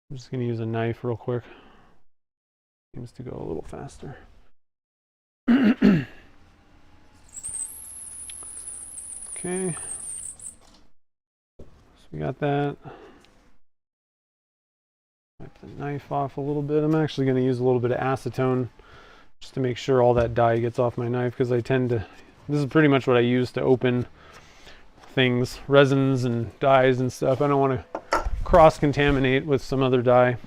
I'm just going to use a knife real quick. Seems to go a little faster. Okay. So we got that. Wipe the knife off a little bit. I'm actually going to use a little bit of acetone just to make sure all that dye gets off my knife, because I tend to, this is pretty much what I use to open things, resins and dyes and stuff. I don't want to cross-contaminate with some other dye.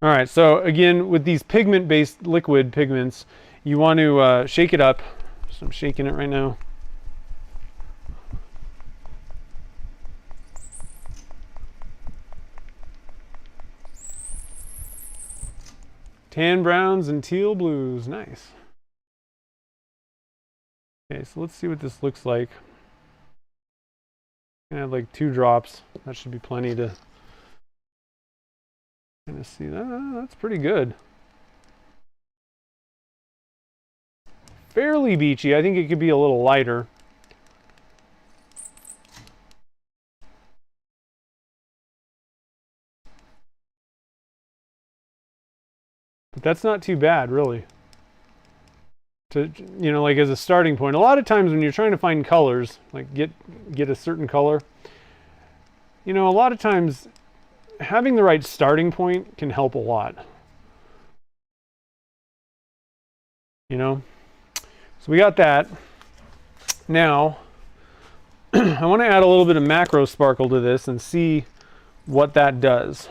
All right, so again, with these pigment-based liquid pigments, you want to shake it up. So I'm shaking it right now. Tan browns and teal blues, nice. Okay, so let's see what this looks like. I'm gonna add like 2 drops. That should be plenty to kind of see that. That's pretty good. Fairly beachy. I think it could be a little lighter. But that's not too bad, really. To, you know, like as a starting point. A lot of times when you're trying to find colors, like get a certain color, you know, a lot of times having the right starting point can help a lot. You know? So we got that. Now, I want to add a little bit of macro sparkle to this and see what that does.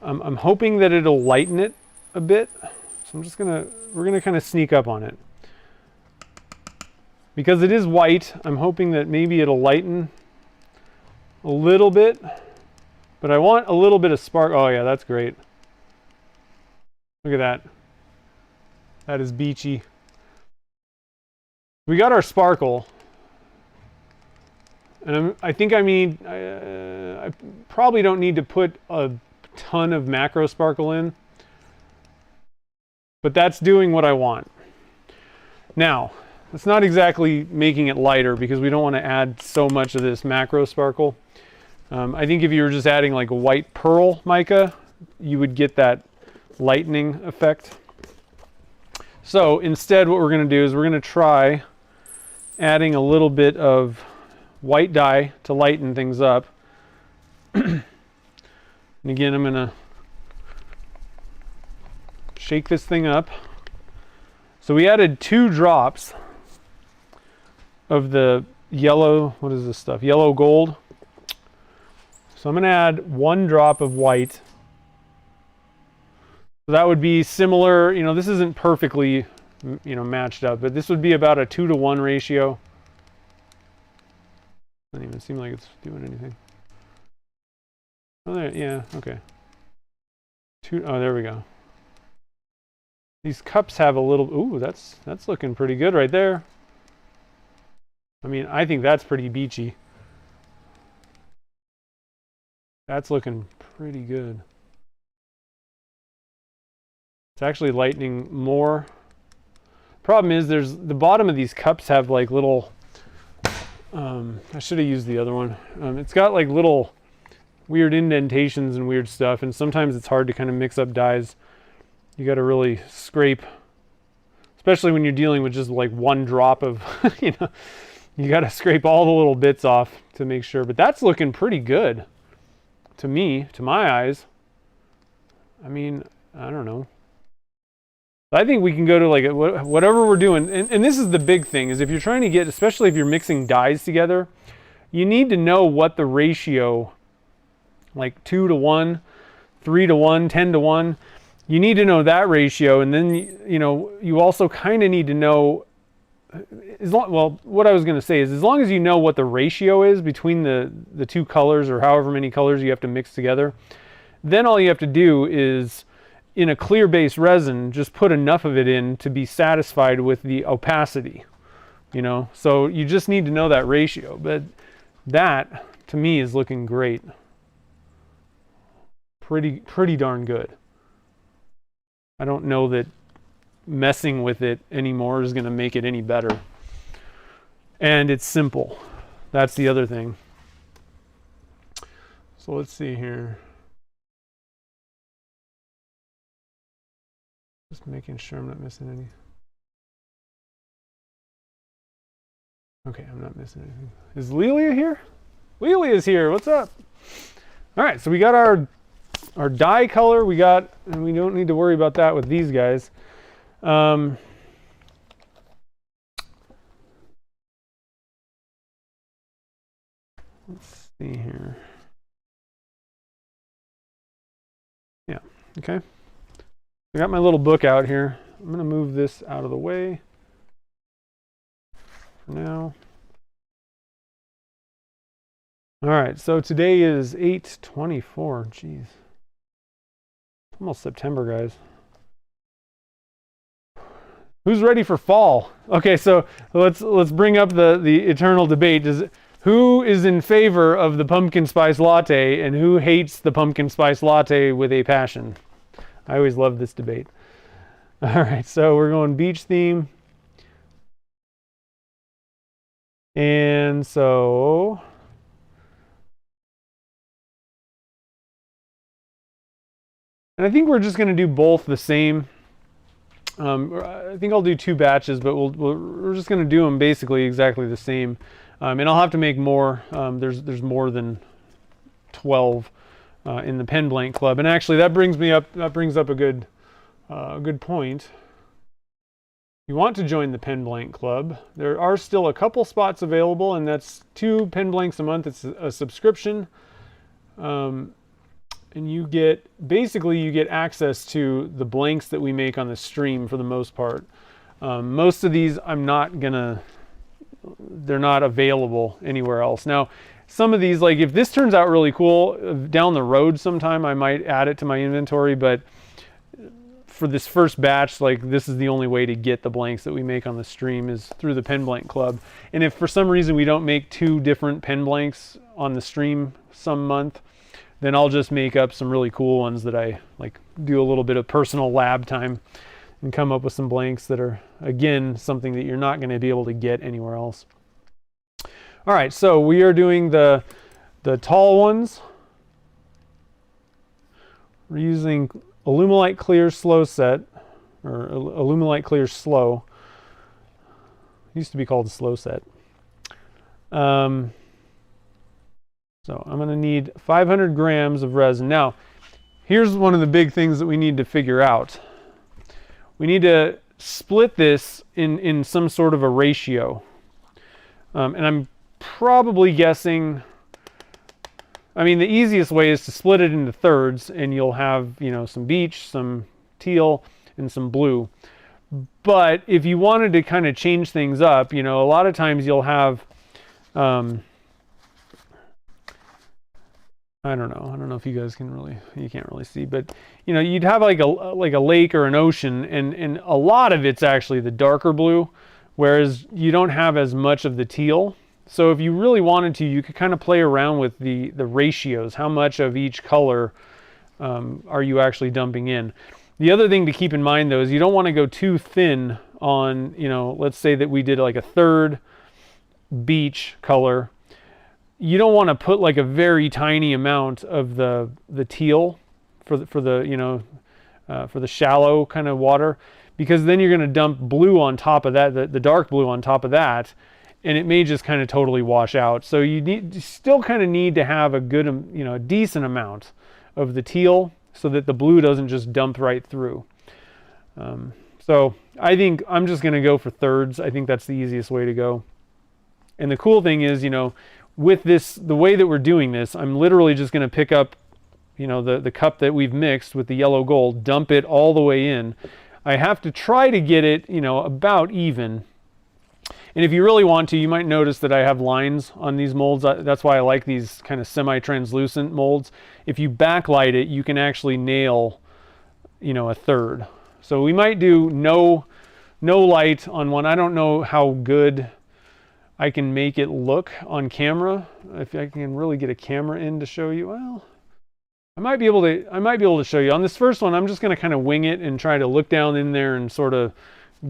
I'm hoping that it'll lighten it a bit. So we're gonna kind of sneak up on it. Because it is white, I'm hoping that maybe it'll lighten a little bit. But I want a little bit of spark. Oh yeah, that's great. Look at that. That is beachy. We got our sparkle. And I probably don't need to put a ton of macro sparkle in, but that's doing what I want. Now, it's not exactly making it lighter because we don't want to add so much of this macro sparkle. I think if you were just adding like a white pearl mica, you would get that lightening effect. So instead what we're going to do is we're going to try adding a little bit of white dye to lighten things up. And again, I'm going to shake this thing up. So we added 2 drops of the yellow, what is this stuff? Yellow gold. So I'm going to add 1 drop of white. So that would be similar, you know, this isn't perfectly, you know, matched up, but this would be about a 2-to-1 ratio. Doesn't even seem like it's doing anything. Oh, there, yeah, okay. Oh, there we go. These cups have a little, ooh, that's looking pretty good right there. I mean, I think that's pretty beachy. That's looking pretty good. It's actually lightening more. Problem is, there's the bottom of these cups have like little, I should have used the other one. It's got like little weird indentations and weird stuff, and sometimes it's hard to kind of mix up dyes. You got to really scrape, especially when you're dealing with just like 1 drop of, you know, you got to scrape all the little bits off to make sure. But that's looking pretty good to me, to my eyes. I mean, I don't know. I think we can go to like whatever we're doing. And this is the big thing, is if you're trying to get, especially if you're mixing dyes together, you need to know what the ratio, like 2-to-1, 3-to-1, 10-to-1, you need to know that ratio. And then, you know, you also kind of need to know, well, what I was going to say is, as long as you know what the ratio is between the 2 colors, or however many colors you have to mix together, then all you have to do is, in a clear base resin, just put enough of it in to be satisfied with the opacity, you know. So you just need to know that ratio. But that, to me, is looking great. Pretty darn good. I don't know that messing with it anymore is going to make it any better. And it's simple. That's the other thing. So let's see here. Just making sure I'm not missing any. Okay, I'm not missing anything. Is Lelia here? Lelia's here. What's up? All right, so we got our dye color. We got, and we don't need to worry about that with these guys. Let's see here. Yeah, okay. I got my little book out here. I'm going to move this out of the way for now. All right, so today is 8/24. Jeez. Almost September, guys. Who's ready for fall? Okay, so let's bring up the eternal debate. Who is in favor of the pumpkin spice latte, and who hates the pumpkin spice latte with a passion? I always love this debate. All right, so we're going beach theme. And so I think we're just going to do both the same. I think I'll do 2 batches, but we're just going to do them basically exactly the same. And I'll have to make more. There's more than 12 in the pen blank club. And actually, that brings up a good point. you want to join the Pen Blank Club, there are still a couple spots available, and that's 2 pen blanks a month. It's a subscription. And you get, basically you get access to the blanks that we make on the stream for the most part. Most of these they're not available anywhere else. Now, some of these, like if this turns out really cool, down the road sometime I might add it to my inventory, but for this first batch, like this is the only way to get the blanks that we make on the stream is through the Pen Blank Club. And if for some reason we don't make 2 different pen blanks on the stream some month, then I'll just make up some really cool ones that I like do a little bit of personal lab time and come up with some blanks that are, again, something that you're not going to be able to get anywhere else. All right, so we are doing the tall ones. We're using Alumilite Clear Slow Set, or Alumilite Clear Slow. It used to be called Slow Set. So I'm going to need 500 grams of resin. Now, here's one of the big things that we need to figure out. We need to split this in some sort of a ratio. And I'm probably guessing, I mean, the easiest way is to split it into thirds, and you'll have, you know, some beige, some teal, and some blue. But if you wanted to kind of change things up, you know, a lot of times you'll have, I don't know if you guys you can't really see, but you know, you'd have like a lake or an ocean, and a lot of it's actually the darker blue, whereas you don't have as much of the teal. So if you really wanted to, you could kind of play around with the ratios. How much of each color are you actually dumping in? The other thing to keep in mind though is you don't want to go too thin on, you know, let's say that we did like a third beach color. You don't want to put like a very tiny amount of the teal for the you know, for the shallow kind of water, because then you're going to dump blue on top of that, the dark blue on top of that, and it may just kind of totally wash out. So you still kind of need to have a good, you know, a decent amount of the teal so that the blue doesn't just dump right through. So I think I'm just going to go for thirds. I think that's the easiest way to go. And the cool thing is, you know, with this, the way that we're doing this, I'm literally just going to pick up, you know, the cup that we've mixed with the yellow gold, dump it all the way in. I have to try to get it, you know, about even. And if you really want to, you might notice that I have lines on these molds. That's why I like these kind of semi-translucent molds. If you backlight it, you can actually nail, you know, a third. So we might do no light on one. I don't know how good I can make it look on camera. If I can really get a camera in to show you, well, I might be able to show you. On this first one, I'm just going to kind of wing it and try to look down in there and sort of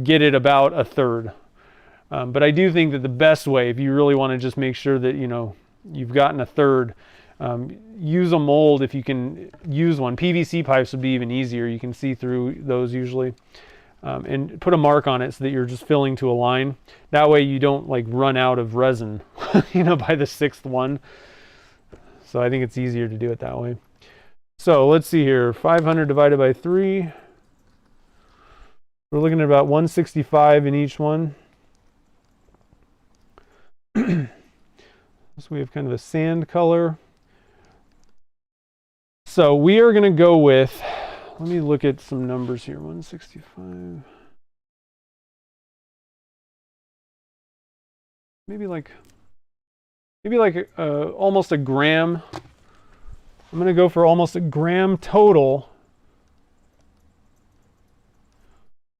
get it about a third. But I do think that the best way, if you really want to just make sure that, you know, you've gotten a third, use a mold if you can use one. PVC pipes would be even easier. You can see through those usually. And put a mark on it so that you're just filling to a line. That way you don't like run out of resin, you know, by the 6th one. So I think it's easier to do it that way. So let's see here, 500 divided by 3. We're looking at about 165 in each one. So we have kind of a sand color. So we are going to go with, let me look at some numbers here. 165. Maybe like almost a gram. I'm going to go for almost a gram total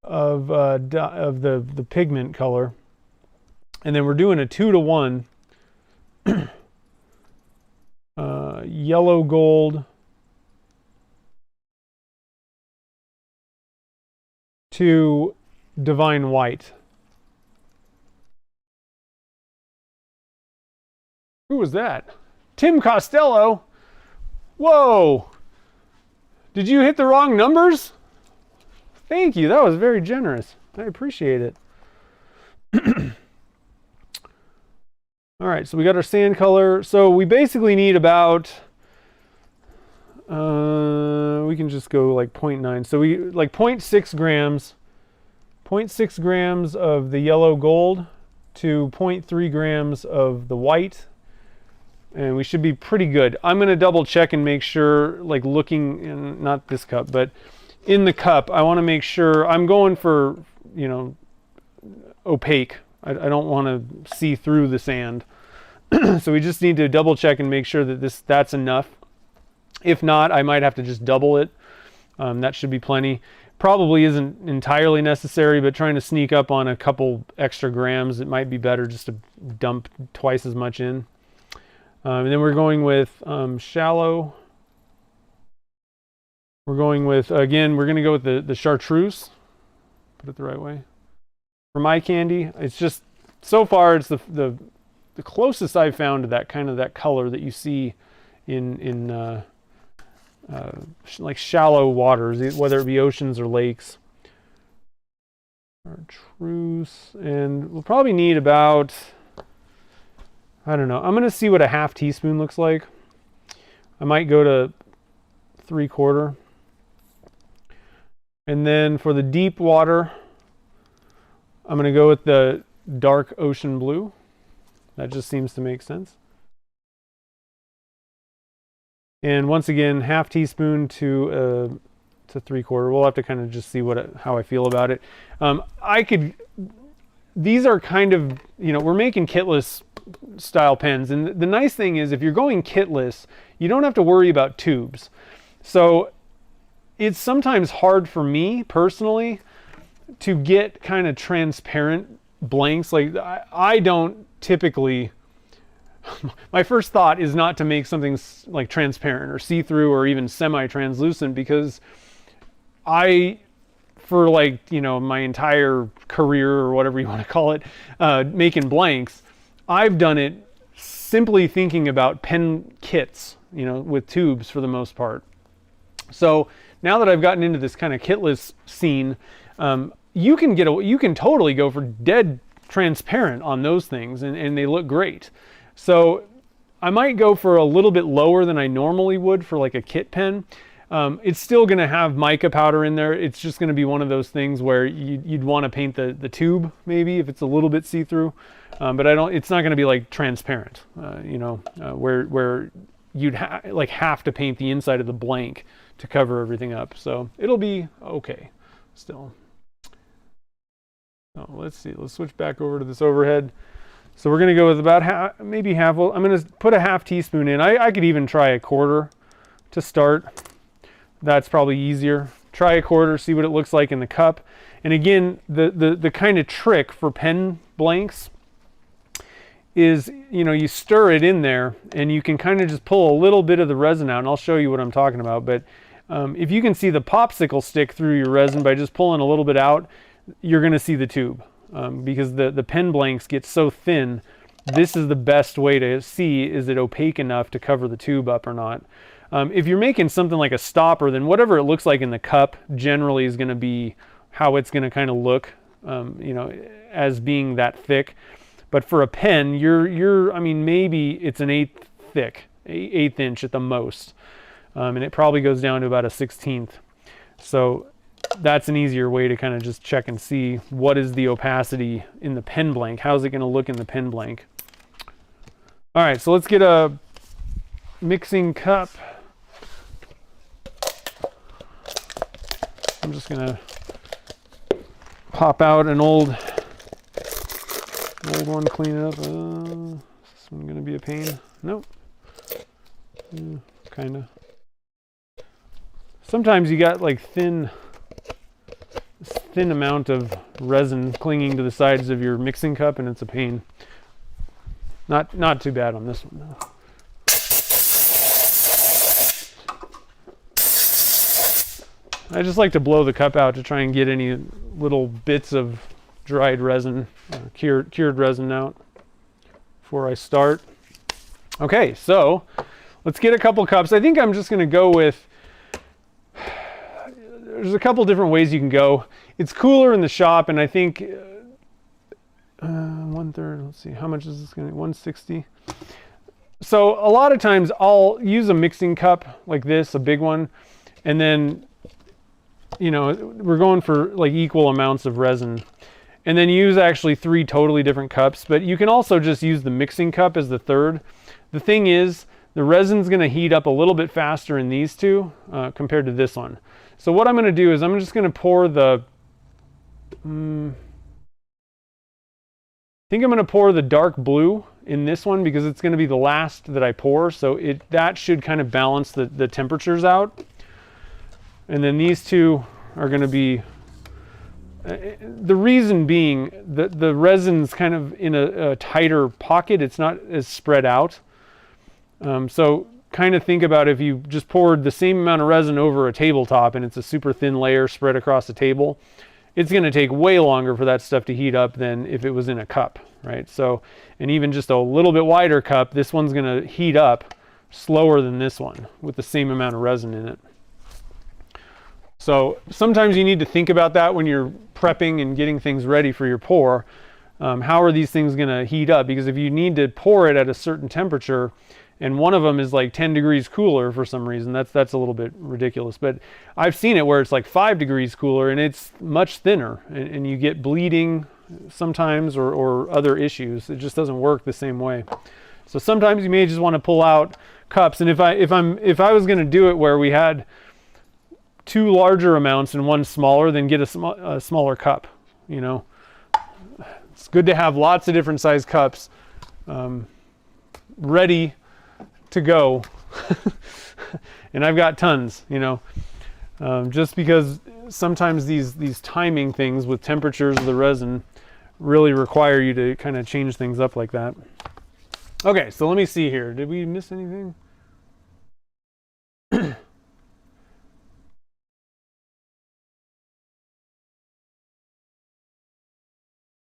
of the pigment color, and then we're doing a 2-to-1 yellow gold to divine white. Who was that? Tim Costello. Whoa! Did you hit the wrong numbers? Thank you. That was very generous. I appreciate it. All right, so we got our sand color. So we basically need about, we can just go like 0.9. So we like 0.6 grams, 0.6 grams of the yellow gold to 0.3 grams of the white, and we should be pretty good. I'm going to double check and make sure, like looking in, not this cup, but in the cup, I want to make sure I'm going for, you know, opaque. I don't want to see through the sand. So we just need to double check and make sure that that's enough. If not, I might have to just double it. That should be plenty. Probably isn't entirely necessary, but trying to sneak up on a couple extra grams, it might be better just to dump twice as much in. And then we're going with shallow. We're going with, again, we're going to go with the chartreuse. Put it the right way. For my candy, it's just, so far it's the closest I've found to that kind of that color that you see in like shallow waters, whether it be oceans or lakes. Chartreuse, and we'll probably need about, I don't know, I'm going to see what a half teaspoon looks like. I might go to 3/4. And then for the deep water, I'm going to go with the dark ocean blue. That just seems to make sense. And once again, half teaspoon to 3/4. We'll have to kind of just see how I feel about it. These are kind of, you know, we're making kitless style pens. And the nice thing is, if you're going kitless, you don't have to worry about tubes. So it's sometimes hard for me personally to get kind of transparent blanks. Like I don't typically, my first thought is not to make something like transparent or see-through or even semi-translucent, because for like, you know, my entire career or whatever you want to call it, making blanks, I've done it simply thinking about pen kits, you know, with tubes for the most part. So now that I've gotten into this kind of kitless scene, you can totally go for dead transparent on those things, and they look great. So I might go for a little bit lower than I normally would for like a kit pen. It's still going to have mica powder in there. It's just going to be one of those things where you'd want to paint the tube maybe if it's a little bit see-through, but it's not going to be like transparent, you know, where you'd have to paint the inside of the blank to cover everything up. So it'll be okay still. So let's see, let's switch back over to this overhead. So we're going to go with about maybe half. I'm going to put a half teaspoon in. I could even try 1/4 to start. That's probably easier. Try 1/4, see what it looks like in the cup. And again, the kind of trick for pen blanks is, you know, you stir it in there and you can kind of just pull a little bit of the resin out, and I'll show you what I'm talking about. But if you can see the popsicle stick through your resin by just pulling a little bit out, you're going to see the tube. Because the pen blanks get so thin, this is the best way to see, is it opaque enough to cover the tube up or not. If you're making something like a stopper, then whatever it looks like in the cup generally is going to be how it's going to kind of look, you know, as being that thick. But for a pen, I mean, maybe it's an 1/8 thick, 1/8 inch at the most, and it probably goes down to about a 1/16. So that's an easier way to kind of just check and see what is the opacity in the pen blank. How's it going to look in the pen blank? All right, so let's get a mixing cup. I'm just going to pop out an old one, clean it up. Is this one going to be a pain? Nope. Yeah, kind of. Sometimes you got like thin amount of resin clinging to the sides of your mixing cup, and it's a pain. Not too bad on this one though. I just like to blow the cup out to try and get any little bits of dried resin, cured resin out before I start. Okay, so let's get a couple cups. I think I'm just going to go with, there's a couple different ways you can go. It's cooler in the shop, and I think 1/3, let's see, how much is this going to be? 160. So a lot of times I'll use a mixing cup like this, a big one, and then you know, we're going for like equal amounts of resin. And then use actually 3 totally different cups, but you can also just use the mixing cup as the third. The thing is, the resin's gonna heat up a little bit faster in these two compared to this one. So what I'm gonna do is I'm just gonna pour the, I think I'm gonna pour the dark blue in this one because it's gonna be the last that I pour, so that should kind of balance the temperatures out. And then these two are gonna be, the reason being that the resin's kind of in a tighter pocket. It's not as spread out. So kind of think about if you just poured the same amount of resin over a tabletop and it's a super thin layer spread across the table, it's going to take way longer for that stuff to heat up than if it was in a cup, right? So, and even just a little bit wider cup, this one's going to heat up slower than this one with the same amount of resin in it. So sometimes you need to think about that when you're prepping and getting things ready for your pour. How are these things going to heat up? Because if you need to pour it at a certain temperature and one of them is like 10 degrees cooler for some reason, that's a little bit ridiculous. But I've seen it where it's like 5 degrees cooler and it's much thinner and you get bleeding sometimes or other issues. It just doesn't work the same way. So sometimes you may just want to pull out cups. And if I was going to do it where we had 2 larger amounts and 1 smaller, then get a smaller cup. You know, it's good to have lots of different size cups ready to go. And I've got tons, you know, just because sometimes these timing things with temperatures of the resin really require you to kind of change things up like that. Okay, so let me see here. Did we miss anything?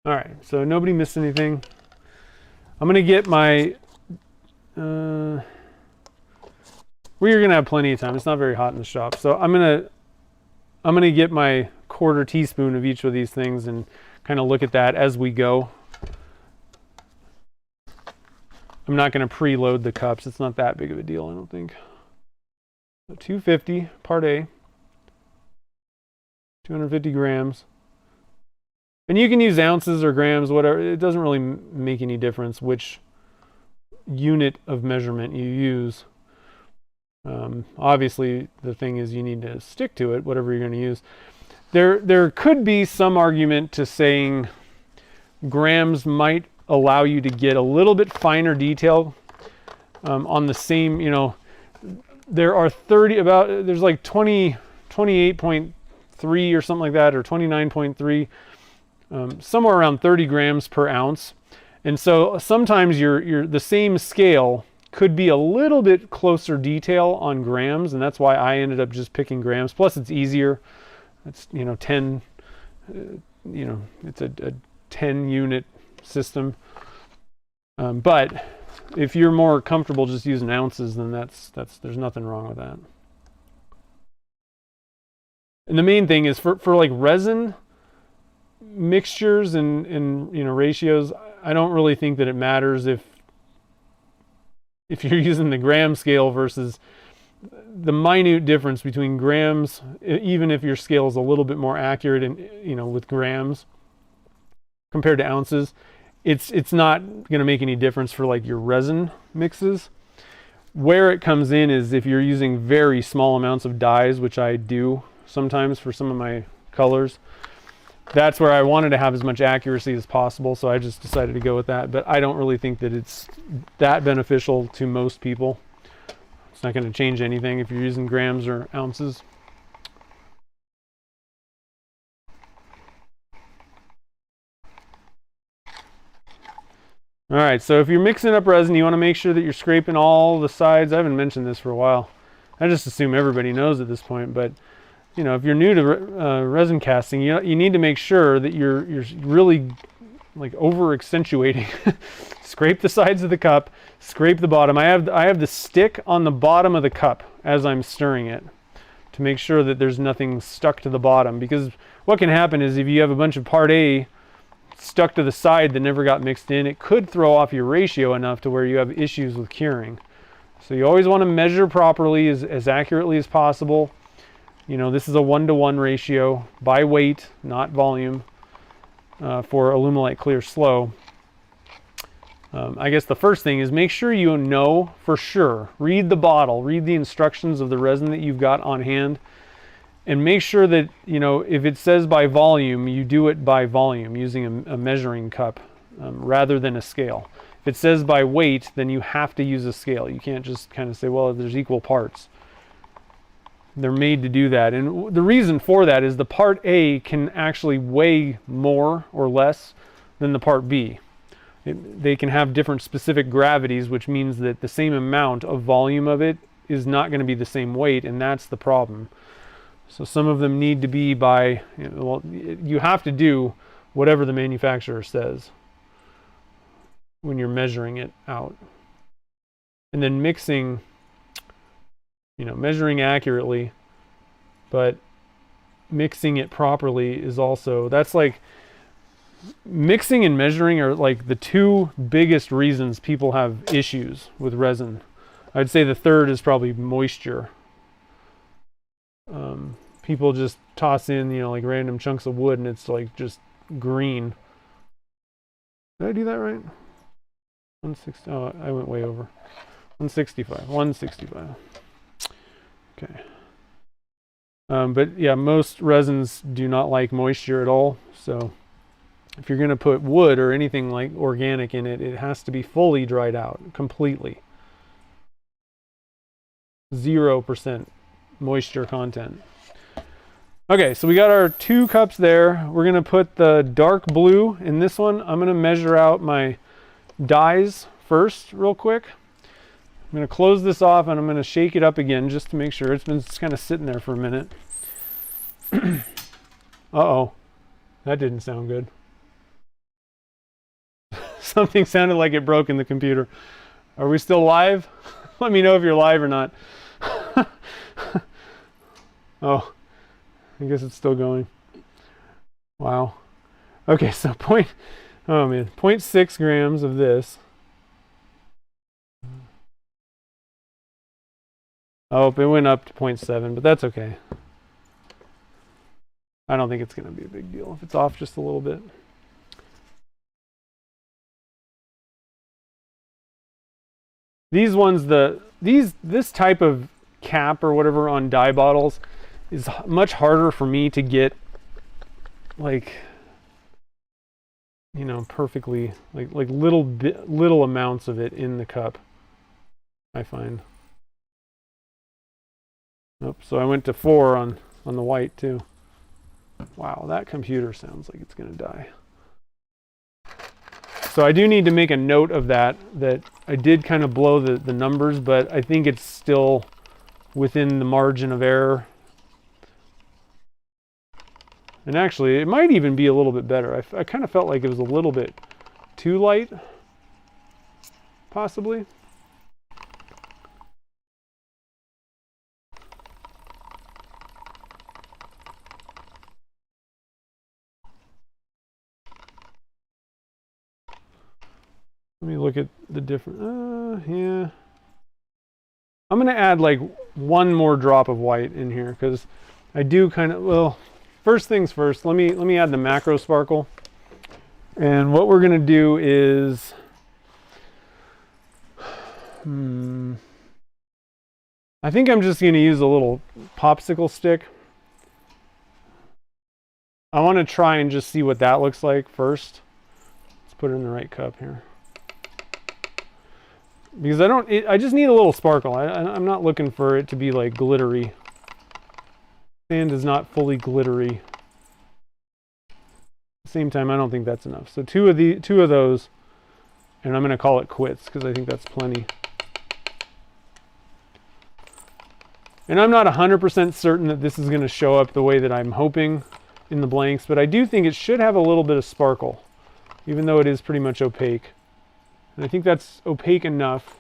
All right, so nobody missed anything. I'm gonna get my, we're gonna have plenty of time. It's not very hot in the shop. So I'm gonna get my 1/4 teaspoon of each of these things and kind of look at that as we go. I'm not gonna preload the cups. It's not that big of a deal, I don't think. So 250 part A, 250 grams. And you can use ounces or grams, whatever. It doesn't really make any difference which unit of measurement you use. Obviously, the thing is you need to stick to it, whatever you're going to use. There could be some argument to saying grams might allow you to get a little bit finer detail on the same, you know, there are there's like 28.3 or something like that, or 29.3. Somewhere around 30 grams per ounce. And so sometimes the same scale could be a little bit closer detail on grams, and that's why I ended up just picking grams. Plus it's easier. It's, you know, 10, you know, it's a 10 unit system. But if you're more comfortable just using ounces, then there's nothing wrong with that. And the main thing is for like resin mixtures and you know, ratios, I don't really think that it matters if you're using the gram scale versus the minute difference between grams, even if your scale is a little bit more accurate and, you know, with grams compared to ounces, it's not going to make any difference for like your resin mixes. Where it comes in is if you're using very small amounts of dyes, which I do sometimes for some of my colors. That's where I wanted to have as much accuracy as possible, so I just decided to go with that. But I don't really think that it's that beneficial to most people. It's not going to change anything if you're using grams or ounces. All right, so if you're mixing up resin, you want to make sure that you're scraping all the sides. I haven't mentioned this for a while. I just assume everybody knows at this point, but you know, if you're new to resin casting, you need to make sure that you're really like over accentuating. Scrape the sides of the cup, scrape the bottom. I have the stick on the bottom of the cup as I'm stirring it to make sure that there's nothing stuck to the bottom, because what can happen is if you have a bunch of part A stuck to the side that never got mixed in, it could throw off your ratio enough to where you have issues with curing. So you always want to measure properly as accurately as possible. You know, this is a 1-to-1 ratio by weight, not volume, for Alumilite Clear Slow. I guess the first thing is make sure you know for sure. Read the bottle, read the instructions of the resin that you've got on hand, and make sure that, you know, if it says by volume, you do it by volume using a measuring cup rather than a scale. If it says by weight, then you have to use a scale. You can't just kind of say, well, there's equal parts. They're made to do that. And the reason for that is the part A can actually weigh more or less than the part B. They can have different specific gravities, which means that the same amount of volume of it is not going to be the same weight, and that's the problem. So some of them need to be by, you know, well, you have to do whatever the manufacturer says when you're measuring it out. And then mixing, you know, measuring accurately, but mixing it properly is also, that's like, mixing and measuring are like the two biggest reasons people have issues with resin. I'd say the third is probably moisture. People just toss in, you know, like random chunks of wood and it's like just green. Did I do that right? 160. Oh, I went way over. 165. 165. Okay. But yeah, most resins do not like moisture at all. So if you're going to put wood or anything like organic in it, it has to be fully dried out, completely. 0% moisture content. Okay, so we got our 2 cups there. We're going to put the dark blue in this one. I'm going to measure out my dyes first real quick. I'm going to close this off and I'm going to shake it up again just to make sure. It's been kind of sitting there for a minute. Uh-oh, that didn't sound good. Something sounded like it broke in the computer. Are we still live? Let me know if you're live or not. Oh, I guess it's still going. Wow. Okay, so 0.6 grams of this. Oh, it went up to 0.7, but that's okay. I don't think it's going to be a big deal if it's off just a little bit. These ones, this type of cap or whatever on dye bottles is much harder for me to get, like, you know, perfectly, like little amounts of it in the cup, I find. Nope, so I went to 4 on the white too. Wow, that computer sounds like it's gonna die. So I do need to make a note of that I did kind of blow the numbers, but I think it's still within the margin of error. And actually, it might even be a little bit better. I kind of felt like it was a little bit too light, possibly. Let me look at the different, yeah. I'm gonna add like 1 more drop of white in here because I do kind of, well, first things first, let me add the macro sparkle. And what we're gonna do is, I think I'm just gonna use a little popsicle stick. I wanna try and just see what that looks like first. Let's put it in the right cup here. Because I just need a little sparkle. I'm not looking for it to be like glittery. Sand is not fully glittery. At the same time, I don't think that's enough. So two of those, and I'm going to call it quits because I think that's plenty. And I'm not 100% certain that this is going to show up the way that I'm hoping in the blanks, but I do think it should have a little bit of sparkle, even though it is pretty much opaque. And I think that's opaque enough.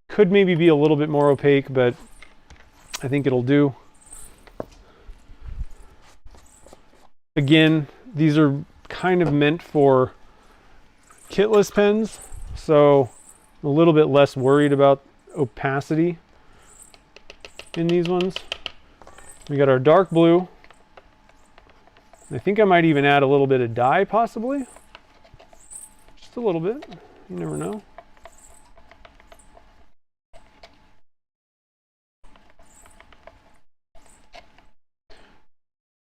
Could maybe be a little bit more opaque, but I think it'll do. Again, these are kind of meant for kitless pens, so I'm a little bit less worried about opacity in these ones. We got our dark blue. I think I might even add a little bit of dye, possibly. Just a little bit. You never know.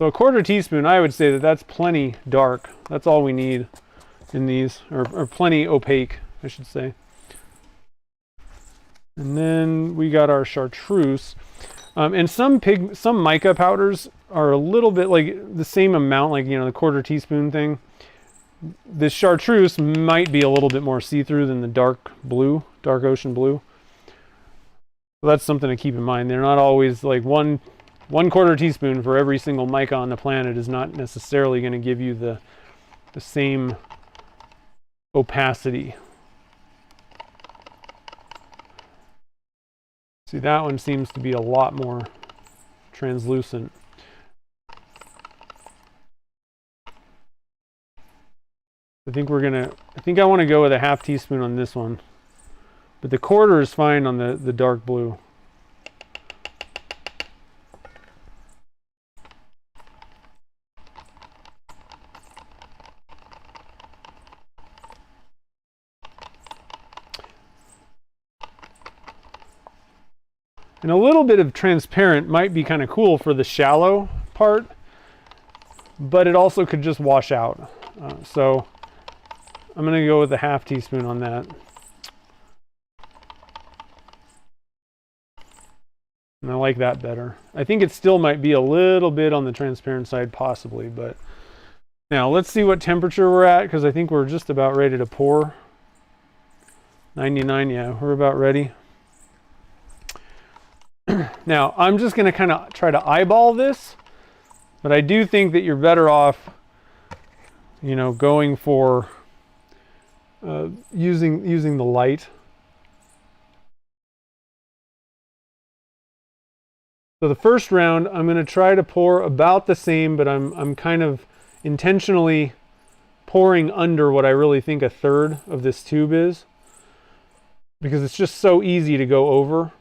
So a 1/4 teaspoon, I would say that that's plenty dark. That's all we need in these, or plenty opaque, I should say. And then we got our chartreuse. And some mica powders are a little bit like the same amount, like, you know, the 1/4 teaspoon thing. This chartreuse might be a little bit more see-through than the dark blue, dark ocean blue. So that's something to keep in mind. They're not always like one 1/4 teaspoon for every single mica on the planet is not necessarily going to give you the same opacity. See, that one seems to be a lot more translucent. I think I want to go with a 1/2 teaspoon on this one. But the 1/4 is fine on the dark blue. And a little bit of transparent might be kind of cool for the shallow part, but it also could just wash out. So I'm going to go with a 1/2 teaspoon on that. And I like that better. I think it still might be a little bit on the transparent side, possibly, but now let's see what temperature we're at, because I think we're just about ready to pour. 99, yeah, we're about ready. Now, I'm just going to kind of try to eyeball this, but I do think that you're better off, you know, going for using the light. So the first round, I'm going to try to pour about the same, but I'm kind of intentionally pouring under what I really think 1/3 of this tube is, because it's just so easy to go over.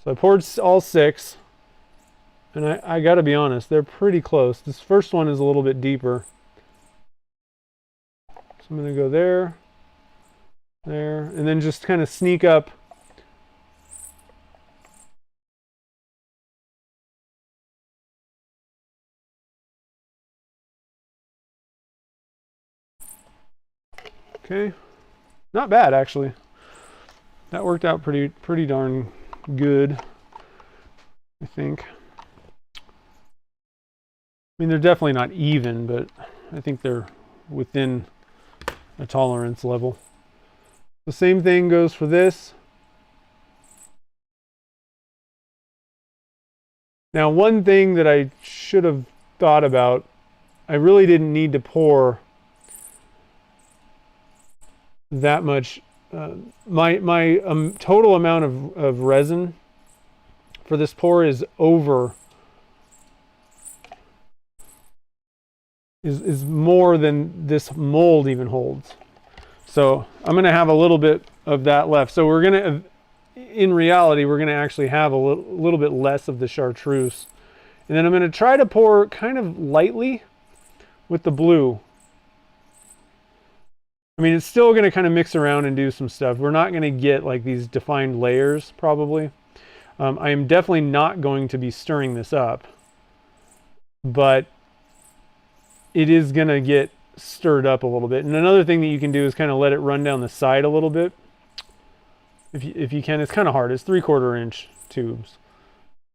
So I poured all 6, and I got to be honest, they're pretty close. This first one is a little bit deeper. So I'm going to go there, there, and then just kind of sneak up. Okay, not bad actually. That worked out pretty darn good, I think. I mean, they're definitely not even, but I think they're within a tolerance level. The same thing goes for this. Now, one thing that I should have thought about, I really didn't need to pour that much. My total amount of resin for this pour is more than this mold even holds. So I'm going to have a little bit of that left. So we're going to, in reality, we're going to actually have a little bit less of the chartreuse. And then I'm going to try to pour kind of lightly with the blue. I mean, it's still going to kind of mix around and do some stuff. We're not going to get like these defined layers, probably. I am definitely not going to be stirring this up, but it is going to get stirred up a little bit. And another thing that you can do is kind of let it run down the side a little bit. If you can. It's kind of hard. It's 3/4 inch tubes.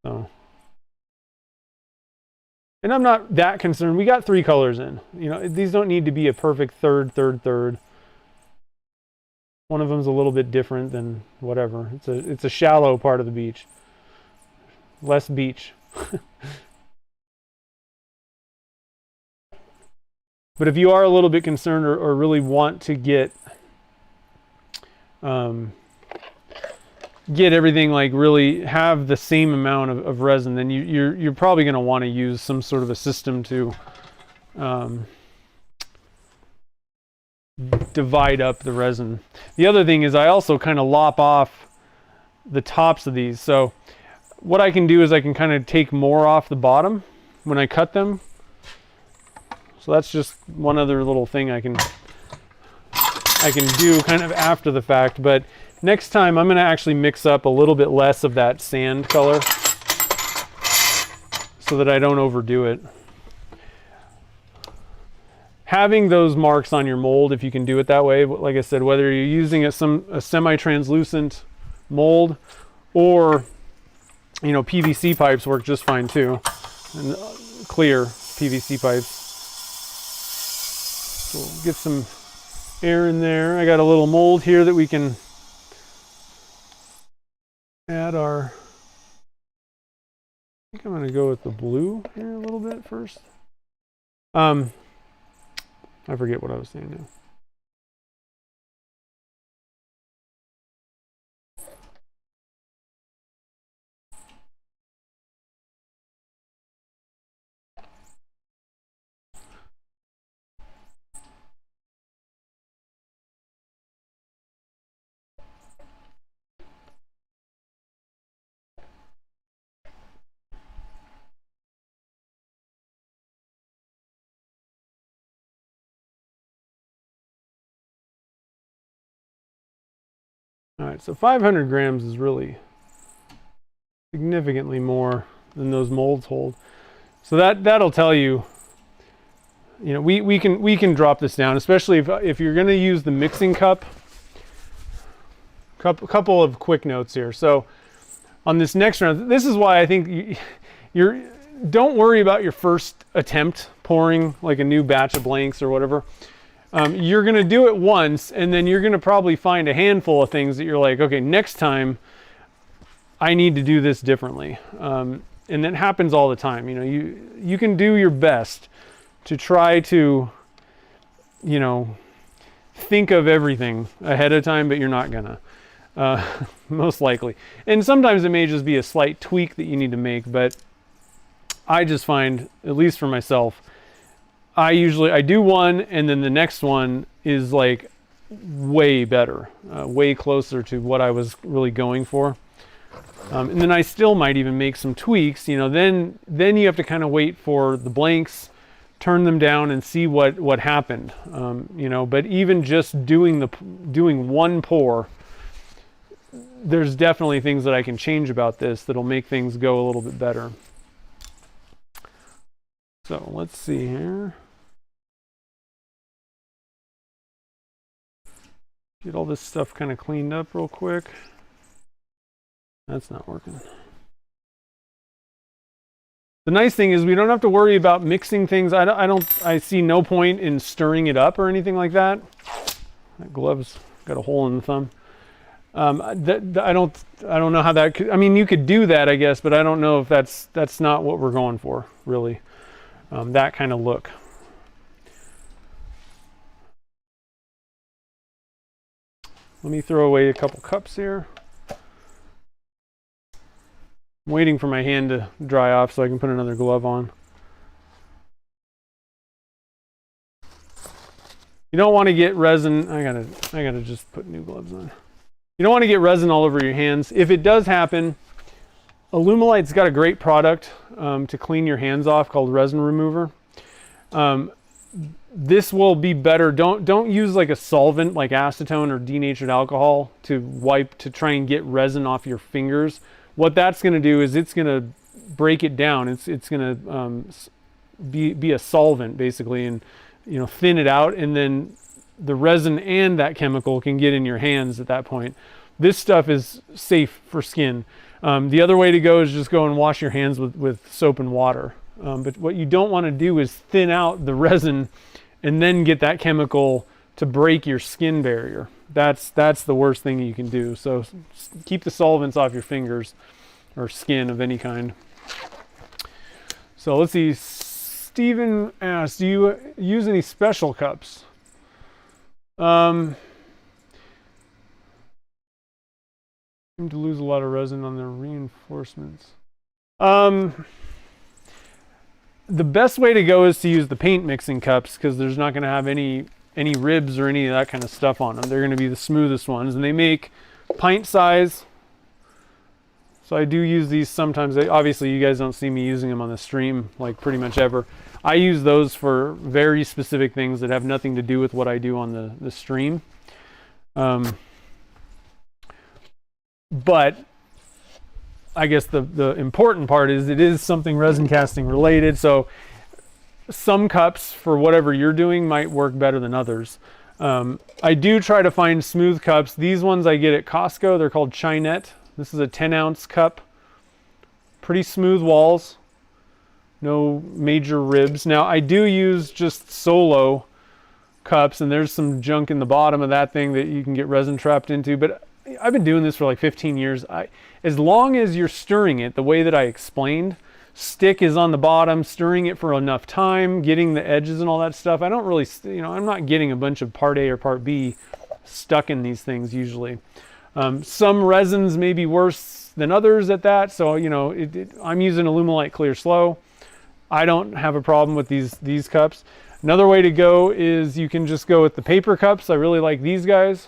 So. And I'm not that concerned. We got 3 colors in. You know, these don't need to be a perfect third. One of them's a little bit different than whatever. It's a shallow part of the beach. Less beach. But if you are a little bit concerned or really want to get everything, like really have the same amount of resin, then you're probably going to want to use some sort of a system to divide up the resin. The other thing is I also kind of lop off the tops of these. So what I can do is I can kind of take more off the bottom when I cut them. So that's just one other little thing I can do kind of after the fact. But next time I'm going to actually mix up a little bit less of that sand color so that I don't overdo it. Having those marks on your mold, if you can do it that way, like I said, whether you're using a semi-translucent mold or, you know, PVC pipes work just fine too, and clear PVC pipes. So we'll get some air in there. I got a little mold here that we can add our, I think I'm going to go with the blue here a little bit first. I forget what I was saying now. All right, so 500 grams is really significantly more than those molds hold. So that'll tell you, you know, we can drop this down, especially if you're going to use the mixing cup. Couple of quick notes here. So on this next round, this is why I think don't worry about your first attempt pouring like a new batch of blanks or whatever. You're going to do it once, and then you're going to probably find a handful of things that you're like, okay, next time I need to do this differently. And that happens all the time. You know, you can do your best to try to, you know, think of everything ahead of time, but you're not gonna, most likely. And sometimes it may just be a slight tweak that you need to make, but I just find, at least for myself, I do one, and then the next one is like way better, way closer to what I was really going for. And then I still might even make some tweaks, you know, then you have to kind of wait for the blanks, turn them down and see what happened. You know, but even just doing one pour, there's definitely things that I can change about this that'll make things go a little bit better. So let's see here. Get all this stuff kind of cleaned up real quick. That's not working. The nice thing is we don't have to worry about mixing things. I see no point in stirring it up or anything like that. That glove's got a hole in the thumb. I don't know how that could, I mean, you could do that, I guess, but I don't know if that's not what we're going for, really. That kind of look. Let me throw away a couple cups here. I'm waiting for my hand to dry off so I can put another glove on. You don't want to get resin. I gotta just put new gloves on. You don't want to get resin all over your hands. If it does happen, Alumilite's got a great product to clean your hands off called Resin Remover. This will be better. Don't use like a solvent like acetone or denatured alcohol to try and get resin off your fingers. What that's going to do is it's going to break it down. It's going to be a solvent basically, and you know, thin it out, and then the resin and that chemical can get in your hands at that point. This stuff is safe for skin. The other way to go is just go and wash your hands with soap and water. But what you don't want to do is thin out the resin and then get that chemical to break your skin barrier. That's the worst thing you can do. So keep the solvents off your fingers or skin of any kind. So let's see. Stephen asked, do you use any special cups? Seem to lose a lot of resin on their reinforcements. The best way to go is to use the paint mixing cups, because there's not going to have any ribs or any of that kind of stuff on them. They're going to be the smoothest ones, and they make pint size So I do use these sometimes. Obviously, you guys don't see me using them on the stream like pretty much ever. I use those for very specific things that have nothing to do with what I do on the stream. But I guess the important part is it is something resin casting related. So some cups for whatever you're doing might work better than others. I do try to find smooth cups. These ones I get at Costco. They're called Chinette. This is a 10-ounce cup. Pretty smooth walls. No major ribs. Now I do use just solo cups, and there's some junk in the bottom of that thing that you can get resin trapped into. But I've been doing this for like 15 years. As long as you're stirring it the way that I explained, stick is on the bottom, stirring it for enough time, getting the edges and all that stuff. I don't really, I'm not getting a bunch of part A or part B stuck in these things usually. Some resins may be worse than others at that. So, I'm using Alumilite Clear Slow. I don't have a problem with these cups. Another way to go is you can just go with the paper cups. I really like these guys.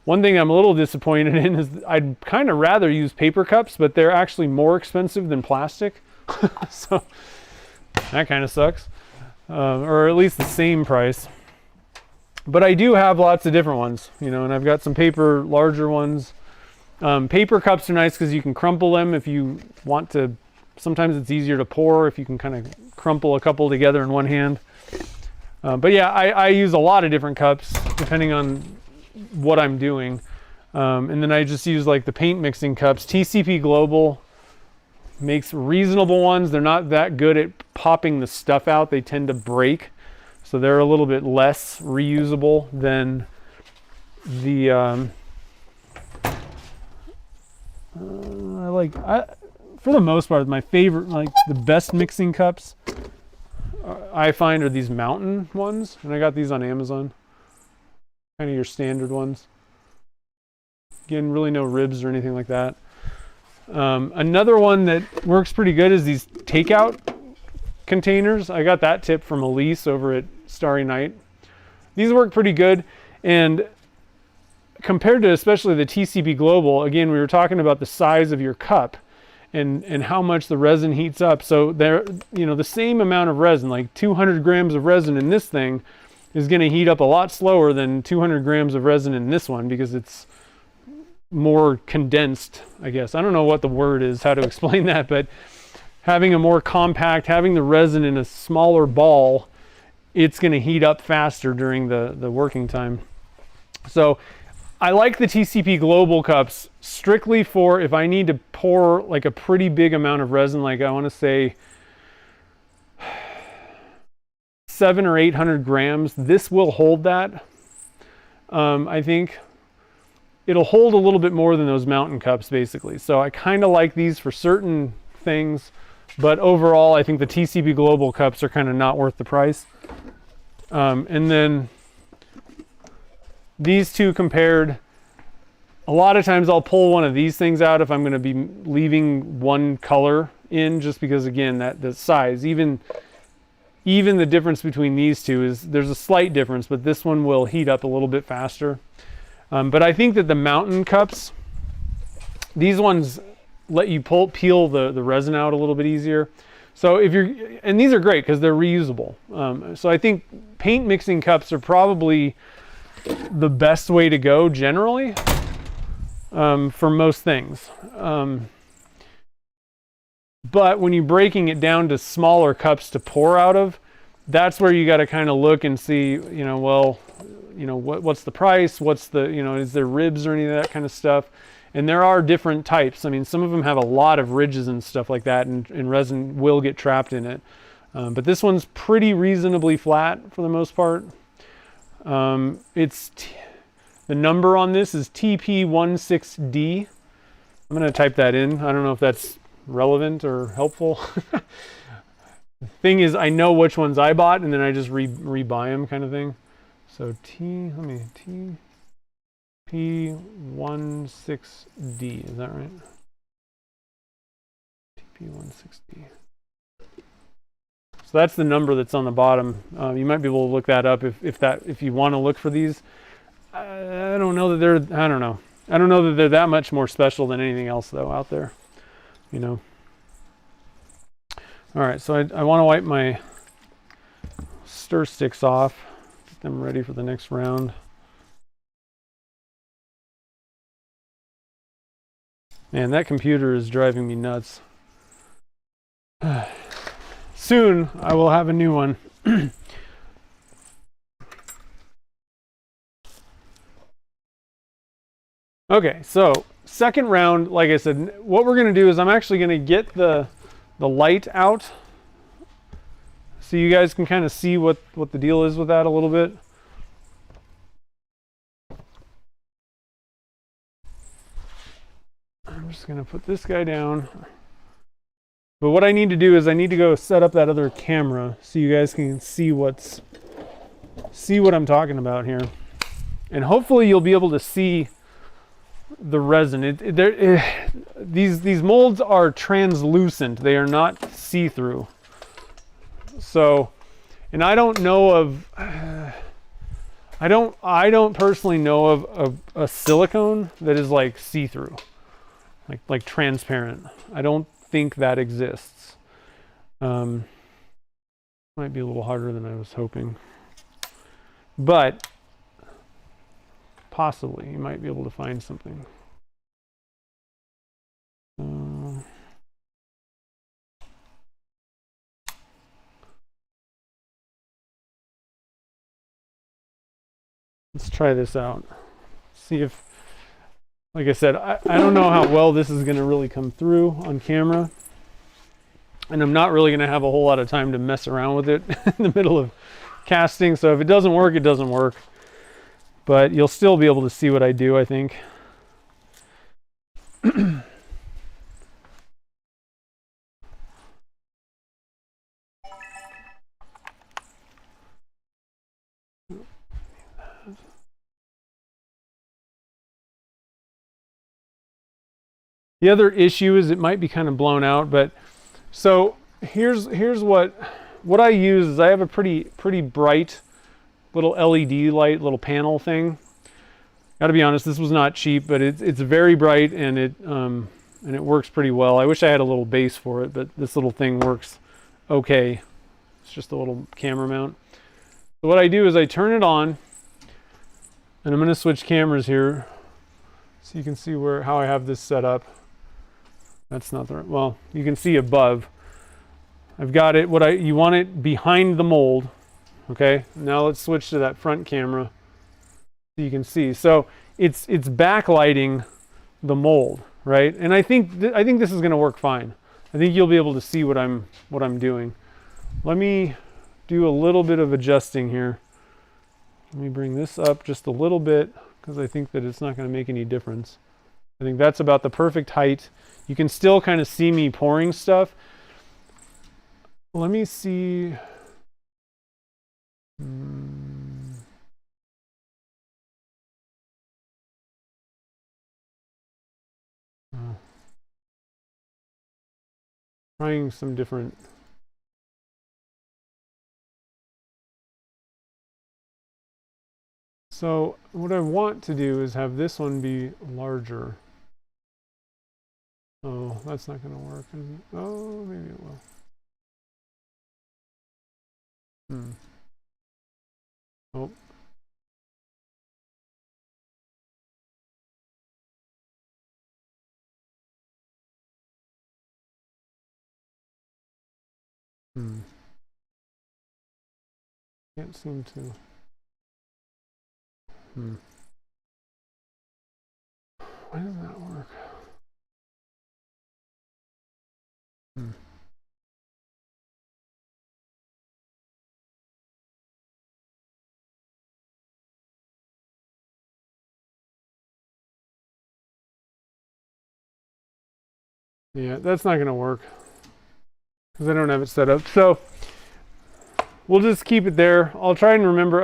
One thing I'm a little disappointed in is I'd kind of rather use paper cups, but they're actually more expensive than plastic. So that kind of sucks. Or at least the same price. But I do have lots of different ones, and I've got some paper, larger ones. Paper cups are nice because you can crumple them if you want to. Sometimes it's easier to pour if you can kind of crumple a couple together in one hand. But yeah, I use a lot of different cups depending on what I'm doing. And then I just use like the paint mixing cups. TCP Global makes reasonable ones. They're not that good at popping the stuff out. They tend to break. So they're a little bit less reusable than the, for the most part, my favorite, like the best mixing cups I find are these mountain ones. And I got these on Amazon. Kind of your standard ones. Again, really no ribs or anything like that. Another one that works pretty good is these takeout containers. I got that tip from Elise over at Starry Night. These work pretty good, and compared to especially the TCP Global, again, we were talking about the size of your cup and how much the resin heats up. So there, the same amount of resin, like 200 grams of resin in this thing, is going to heat up a lot slower than 200 grams of resin in this one because it's more condensed, I guess. I don't know what the word is, how to explain that, but having a more compact, having the resin in a smaller ball, it's going to heat up faster during the working time. So I like the TCP Global cups strictly for if I need to pour like a pretty big amount of resin, like I want to say 700 or 800 grams. This will hold that. I think it'll hold a little bit more than those mountain cups basically. So I kind of like these for certain things, but overall I think the TCP Global cups are kind of not worth the price. And then these two compared, a lot of times I'll pull one of these things out if I'm going to be leaving one color in, just because again, the size, even the difference between these two is there's a slight difference, but this one will heat up a little bit faster. But I think that the mountain cups, these ones let you peel the resin out a little bit easier. So and these are great because they're reusable. So I think paint mixing cups are probably the best way to go generally for most things. But when you're breaking it down to smaller cups to pour out of, that's where you got to kind of look and see, what's the price? What's the, is there ribs or any of that kind of stuff? And there are different types. I mean, some of them have a lot of ridges and stuff like that, and resin will get trapped in it. But this one's pretty reasonably flat for the most part. The number on this is TP16D. I'm going to type that in. I don't know if that's relevant or helpful. The thing is, I know which ones I bought, and then I just rebuy them kind of thing. So TP16D, is that right? TP16D. So that's the number that's on the bottom. You might be able to look that up if you want to look for these. I don't know that they're that much more special than anything else though out there. you know. All right, so I want to wipe my stir sticks off, get them ready for the next round. Man, that computer is driving me nuts. Soon I will have a new one. Okay, so second round, like I said, what we're going to do is I'm actually going to get the light out so you guys can kind of see what the deal is with that a little bit. I'm just going to put this guy down. But what I need to do is I need to go set up that other camera so you guys can see what I'm talking about here. And hopefully you'll be able to see the resin. These molds are translucent. They are not see-through. So, and I don't know of I don't personally know of a silicone that is like see-through, like transparent. I don't think that exists. Might be a little harder than I was hoping, but possibly you might be able to find something. Let's try this out. See if, like I said, I don't know how well this is going to really come through on camera. And I'm not really going to have a whole lot of time to mess around with it in the middle of casting. So if it doesn't work, it doesn't work. But you'll still be able to see what I do, I think. The other issue is it might be kind of blown out, but so here's what I use is I have a pretty bright little LED light, little panel thing. Got to be honest, this was not cheap, but it's very bright and it works pretty well. I wish I had a little base for it, but this little thing works okay. It's just a little camera mount. So what I do is I turn it on, and I'm going to switch cameras here so you can see how I have this set up. That's not the right, well, you can see above. I've got it, you want it behind the mold. Okay, now let's switch to that front camera so you can see. So it's backlighting the mold, right? And I think this is going to work fine. I think you'll be able to see what I'm doing. Let me do a little bit of adjusting here. Let me bring this up just a little bit because I think that it's not going to make any difference. I think that's about the perfect height. You can still kind of see me pouring stuff. Let me see. Trying some different. So what I want to do is have this one be larger. Oh, that's not going to work. Oh, maybe it will. Oh. Can't seem to. Why doesn't that work? Yeah, that's not going to work because I don't have it set up. So we'll just keep it there. I'll try and remember.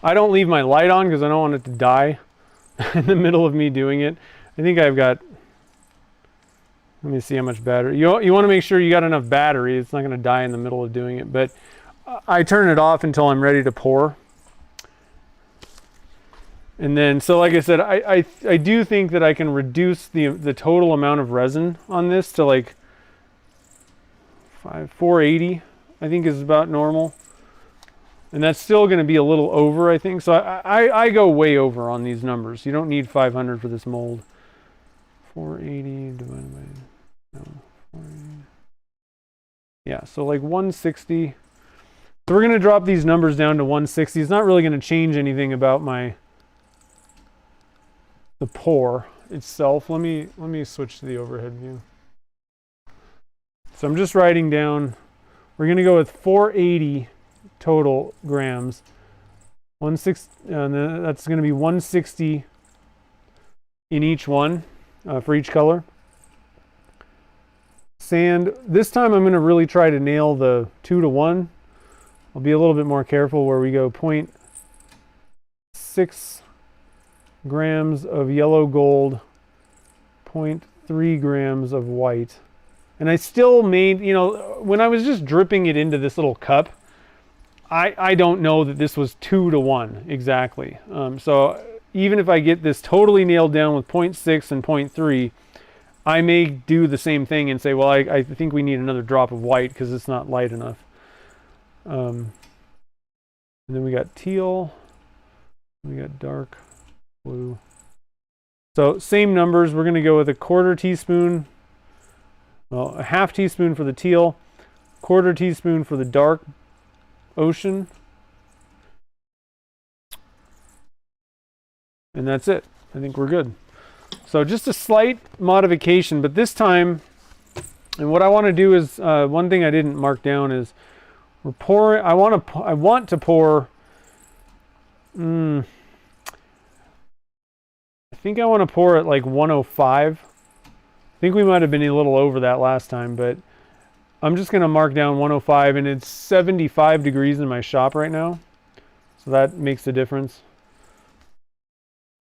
I don't leave my light on because I don't want it to die in the middle of me doing it. I think I've got. Let me see how much battery. You want to make sure you got enough battery. It's not going to die in the middle of doing it. But I turn it off until I'm ready to pour. And then, so like I said, I do think that I can reduce the total amount of resin on this to like 480, I think is about normal. And that's still going to be a little over, I think. So I go way over on these numbers. You don't need 500 for this mold. 480 divided by, no, 480. Yeah, so like 160. So we're going to drop these numbers down to 160. It's not really going to change anything about the pour itself. Let me switch to the overhead view. So I'm just writing down, we're going to go with 480 total grams. 160, that's going to be 160 in each one for each color. Sand, this time I'm going to really try to nail the 2 to 1. I'll be a little bit more careful where we go 0.6 grams of yellow gold, 0.3 grams of white. And I still made, you know, when I was just dripping it into this little cup, I don't know that this was 2 to 1 exactly. So even if I get this totally nailed down with 0.6 and 0.3, I may do the same thing and say, well, I think we need another drop of white because it's not light enough. And then we got teal, we got dark blue. So same numbers, we're going to go with a 1/4 teaspoon, well, a 1/2 teaspoon for the teal, 1/4 teaspoon for the dark ocean, and that's it. I think we're good. So just a slight modification, but this time, and what I want to do is, one thing I didn't mark down is we're pouring, I want to pour, I think I want to pour at like 105. I think we might have been a little over that last time, but I'm just going to mark down 105, and it's 75 degrees in my shop right now. So that makes a difference.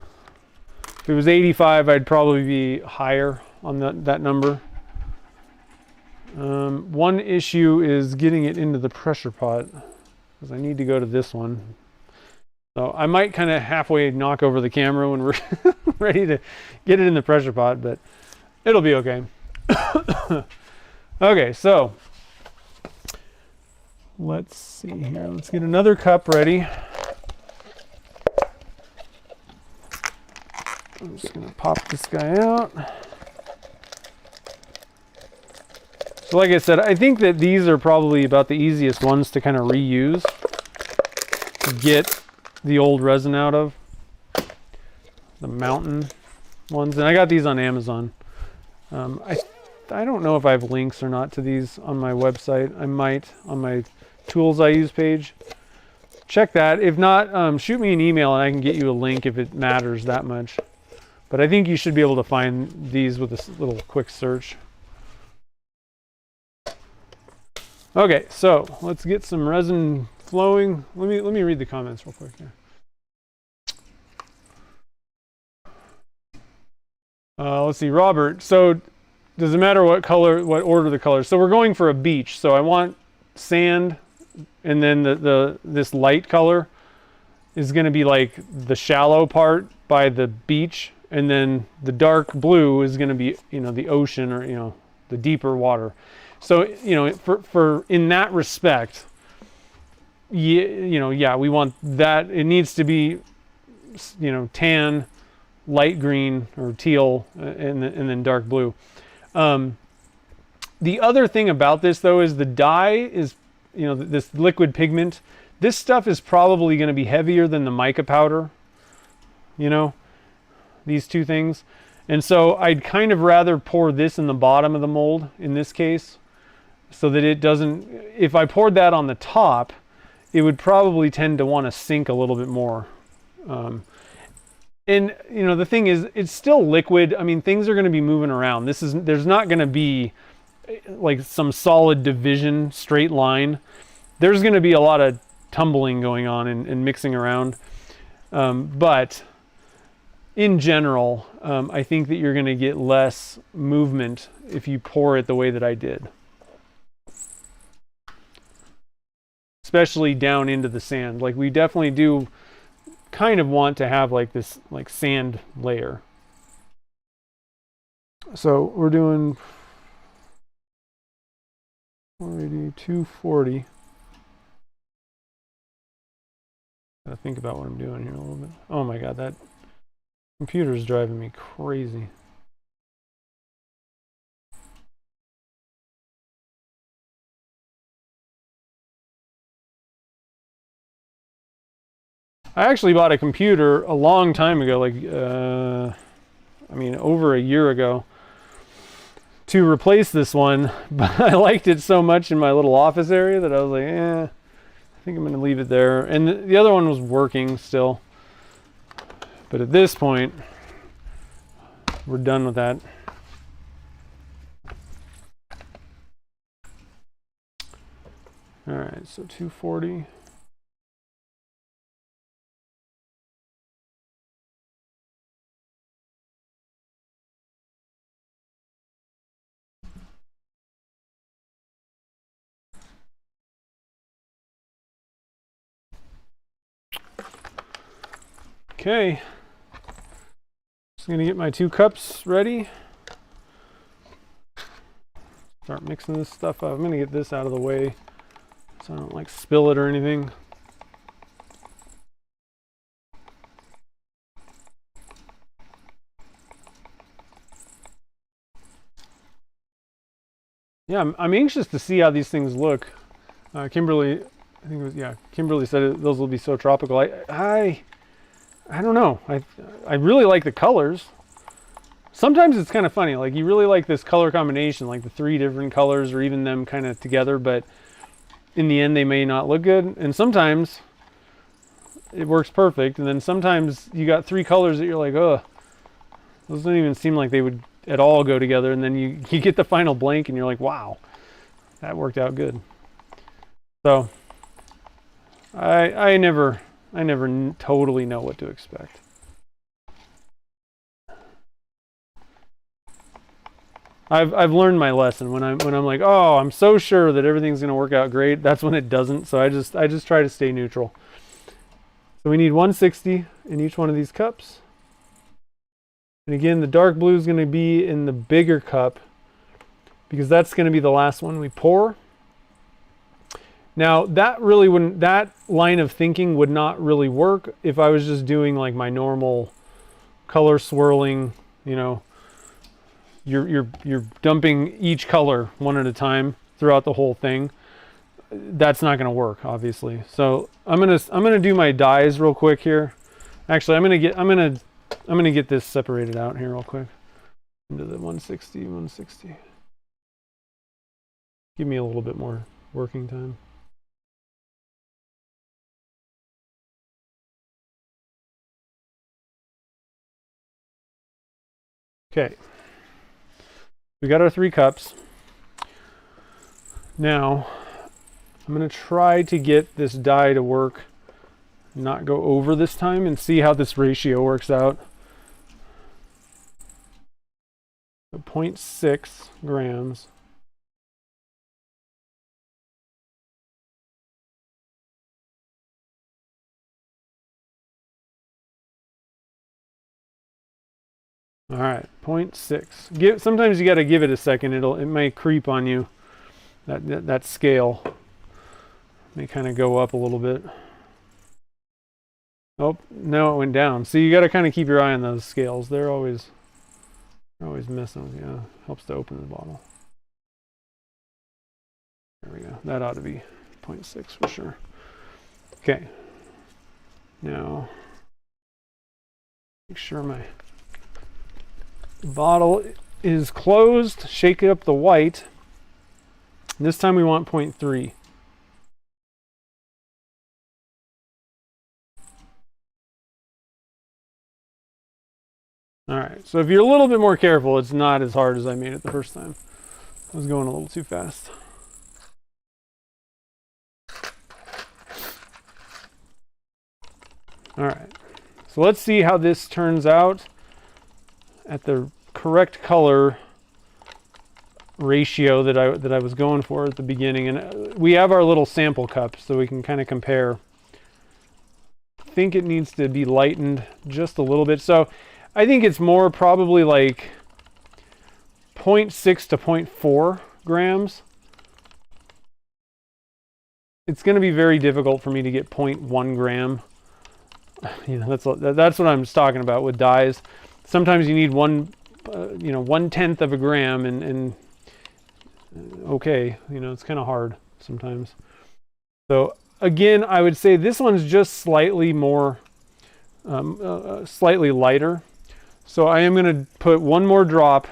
If it was 85, I'd probably be higher on that number. One issue is getting it into the pressure pot, because I need to go to this one. So I might kind of halfway knock over the camera when we're ready to get it in the pressure pot, but it'll be okay. Okay, so let's see here. Let's get another cup ready. I'm just going to pop this guy out. So like I said, I think that these are probably about the easiest ones to kind of reuse to get the old resin out of. The mountain ones. And I got these on Amazon. I don't know if I have links or not to these on my website. I might on my tools I use page. Check that. If not, shoot me an email and I can get you a link if it matters that much. But I think you should be able to find these with a little quick search. Okay, so let's get some resin flowing. Let me read the comments real quick here. Let's see, Robert. So does it matter what color, what order the colors? So we're going for a beach. So I want sand, and then this light color is going to be like the shallow part by the beach, and then the dark blue is going to be, you know, the ocean, or, you know, the deeper water. So, you know, for in that respect, yeah, we want that. It needs to be, you know, tan, light green or teal, and then dark blue. The other thing about this though is the dye is, you know, this liquid pigment. This stuff is probably going to be heavier than the mica powder, you know, these two things. And so I'd kind of rather pour this in the bottom of the mold in this case, so that it doesn't, if I poured that on the top, it would probably tend to want to sink a little bit more. And you know, the thing is, it's still liquid. I mean, things are going to be moving around. There's not going to be like some solid division, straight line. There's going to be a lot of tumbling going on and mixing around. But in general, I think that you're going to get less movement if you pour it the way that I did. Especially down into the sand. Like we definitely do kind of want to have like this like sand layer. So we're doing 480, 240. Gotta think about what I'm doing here a little bit. Oh my god, that computer's driving me crazy. I actually bought a computer a long time ago, like, I mean, over a year ago, to replace this one, but I liked it so much in my little office area that I was like, I think I'm going to leave it there. And the other one was working still. But at this point, we're done with that. All right, so 240. Okay, just gonna get my 2 cups ready. Start mixing this stuff up. I'm gonna get this out of the way so I don't like spill it or anything. Yeah, I'm anxious to see how these things look. Kimberly, I think it was, yeah, Kimberly said those will be so tropical. I don't know. I really like the colors. Sometimes it's kind of funny. Like you really like this color combination, like the 3 different colors or even them kind of together, but in the end they may not look good. And sometimes it works perfect. And then sometimes you got 3 colors that you're like, oh, those don't even seem like they would at all go together. And then you get the final blank and you're like, wow, that worked out good. So I never totally know what to expect. I've learned my lesson. When I'm like, oh, I'm so sure that everything's going to work out great, that's when it doesn't. So I just try to stay neutral. So we need 160 in each one of these cups. And again, the dark blue is going to be in the bigger cup because that's going to be the last one we pour. Now that line of thinking would not really work if I was just doing like my normal color swirling, you know, you're dumping each color one at a time throughout the whole thing. That's not going to work, obviously. So I'm gonna do my dyes real quick here. Actually, I'm gonna get this separated out here real quick into the 160. Give me a little bit more working time. Okay, we got our 3 cups. Now, I'm going to try to get this die to work, not go over this time, and see how this ratio works out. So 0.6 grams. All right, 0.6. Sometimes you got to give it a second. It may creep on you. That scale may kind of go up a little bit. Oh, now it went down. So you got to kind of keep your eye on those scales. They're always messing with you. Helps to open the bottle. There we go. That ought to be 0.6 for sure. Okay. Now, make sure my bottle is closed. Shake up the white. And this time we want 0.3. All right, so if you're a little bit more careful, it's not as hard as I made it the first time. I was going a little too fast. All right, so let's see how this turns out at the correct color ratio that I was going for at the beginning. And we have our little sample cup so we can kind of compare. think it needs to be lightened just a little bit. So I think it's more probably like 0.6 to 0.4 grams. It's going to be very difficult for me to get 0.1 gram. You know, that's what I'm just talking about with dyes. Sometimes you need 1/10 of a gram, and okay, you know, it's kind of hard sometimes. So again, I would say this one's just slightly more, slightly lighter. So I am going to put one more drop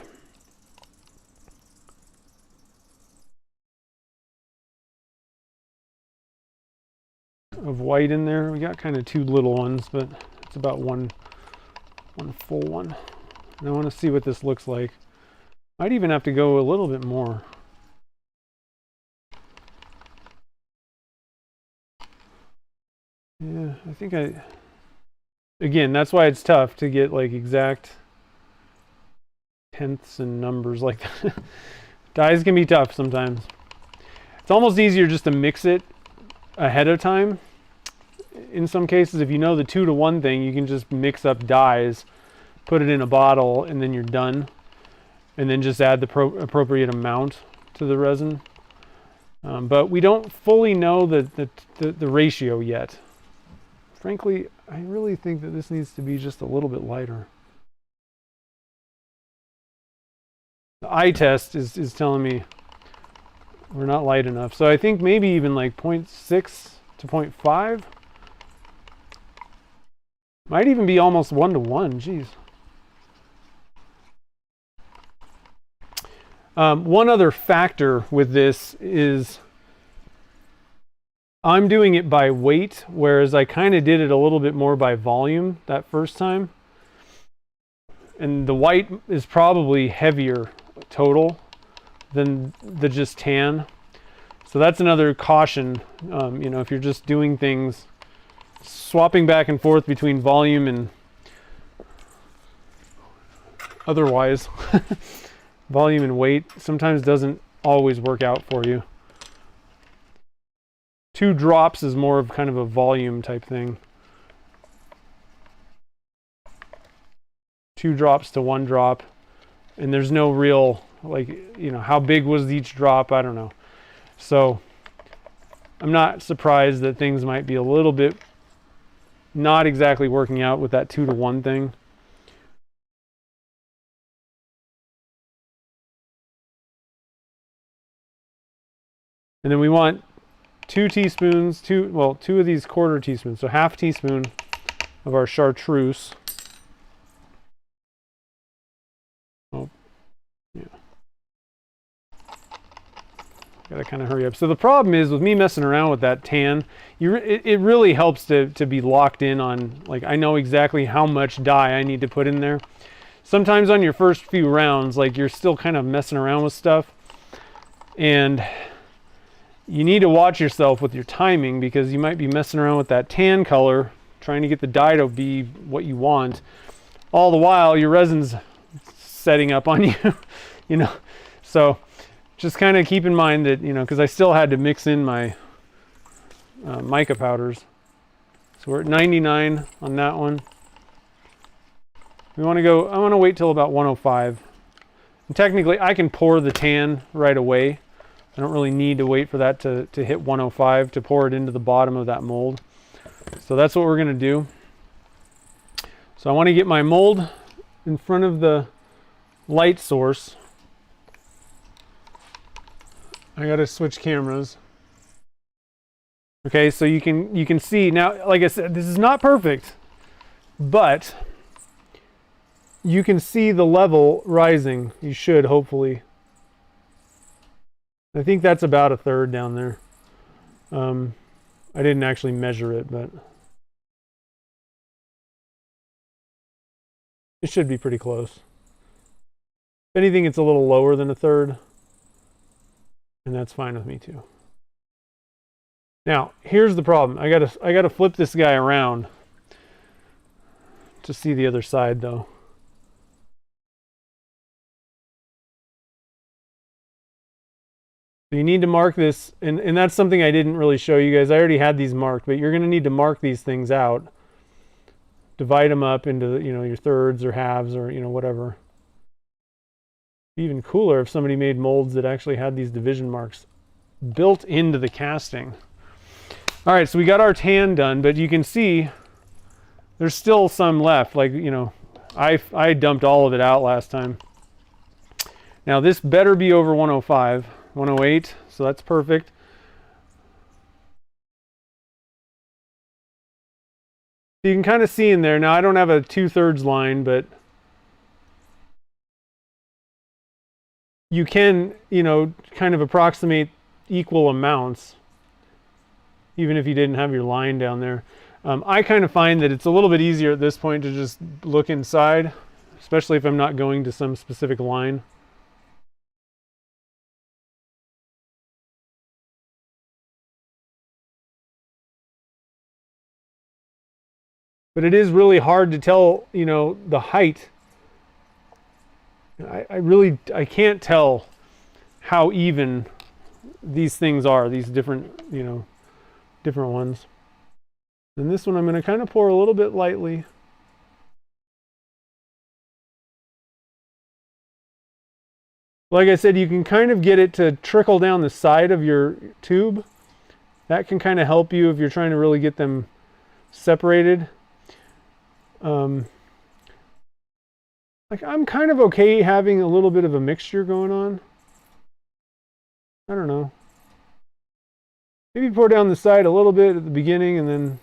of white in there. We got kind of two little ones, but it's about one full one. And I want to see what this looks like. Might even have to go a little bit more. Yeah, I think again, that's why it's tough to get like exact tenths and numbers like that. Dyes can be tough sometimes. It's almost easier just to mix it ahead of time. In some cases, if you know the 2-to-1 thing, you can just mix up dyes, put it in a bottle, and then you're done. And then just add the appropriate amount to the resin. But we don't fully know the ratio yet. Frankly, I really think that this needs to be just a little bit lighter. The eye test is telling me we're not light enough. So I think maybe even like 0.6 to 0.5. Might even be almost 1-to-1. Geez. One other factor with this is I'm doing it by weight, whereas I kind of did it a little bit more by volume that first time. And the white is probably heavier total than the just tan. So that's another caution. You know, if you're just doing things, swapping back and forth between volume and otherwise, volume and weight sometimes doesn't always work out for you. 2 drops is more of kind of a volume type thing. 2 drops to 1 drop, and there's no real, like, you know, how big was each drop? I don't know. So I'm not surprised that things might be a little bit not exactly working out with that 2-to-1 thing. And then we want 2 teaspoons, 2 of these 1/4 teaspoons, so half teaspoon of our chartreuse. Oh, yeah. Gotta kind of hurry up. So the problem is with me messing around with that tan, it really helps to be locked in on, like, I know exactly how much dye I need to put in there. Sometimes on your first few rounds, like, you're still kind of messing around with stuff, and you need to watch yourself with your timing, because you might be messing around with that tan color, trying to get the dye to be what you want. All the while, your resin's setting up on you, you know. So just kind of keep in mind that, you know, because I still had to mix in my mica powders. So we're at 99 on that one. We want to go, I want to wait till about 105. And technically, I can pour the tan right away. I don't really need to wait for that to hit 105 to pour it into the bottom of that mold. So that's what we're going to do. So I want to get my mold in front of the light source. I got to switch cameras. Okay, so you can see now, like I said, this is not perfect, but you can see the level rising. You should, hopefully. I think that's about 1/3 down there. I didn't actually measure it, but it should be pretty close. If anything, it's a little lower than 1/3, and that's fine with me too. Now, here's the problem. I gotta flip this guy around to see the other side, though. You need to mark this, and that's something I didn't really show you guys. I already had these marked, but you're going to need to mark these things out divide them up into, you know, your thirds or halves or, you know, whatever. Even cooler if somebody made molds that actually had these division marks built into the casting. All right, so we got our tan done, but you can see there's still some left. Like, you know, I dumped all of it out last time. Now this better be over 105, 108, so that's perfect. You can kind of see in there. Now I don't have a 2/3 line, but you can, you know, kind of approximate equal amounts, even if you didn't have your line down there. I kind of find that it's a little bit easier at this point to just look inside, especially if I'm not going to some specific line. But it is really hard to tell, you know, the height. I can't tell how even these things are, these different, you know, different ones. And this one I'm going to kind of pour a little bit lightly. Like I said, you can kind of get it to trickle down the side of your tube. That can kind of help you if you're trying to really get them separated. Like I'm kind of okay having a little bit of a mixture going on. I don't know. Maybe pour down the side a little bit at the beginning and then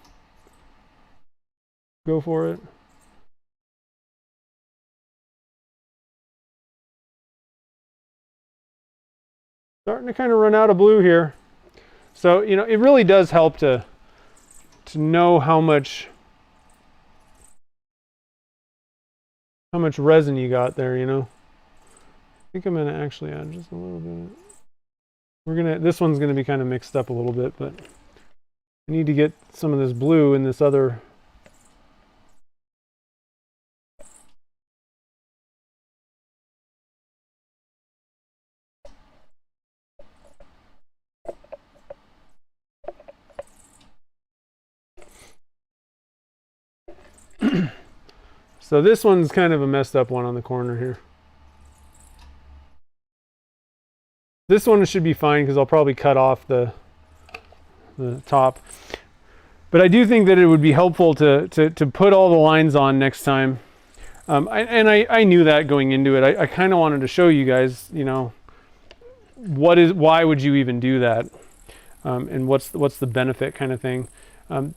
go for it. Starting to kind of run out of blue here. So, you know, it really does help to know how much resin you got there, you know. I think I'm going to actually add just a little bit. This one's going to be kind of mixed up a little bit, but I need to get some of this blue in this other. So this one's kind of a messed up one on the corner here. This one should be fine because I'll probably cut off the top. But I do think that it would be helpful to put all the lines on next time. I knew that going into it. I kind of wanted to show you guys, you know, why would you even do that? And what's the benefit kind of thing.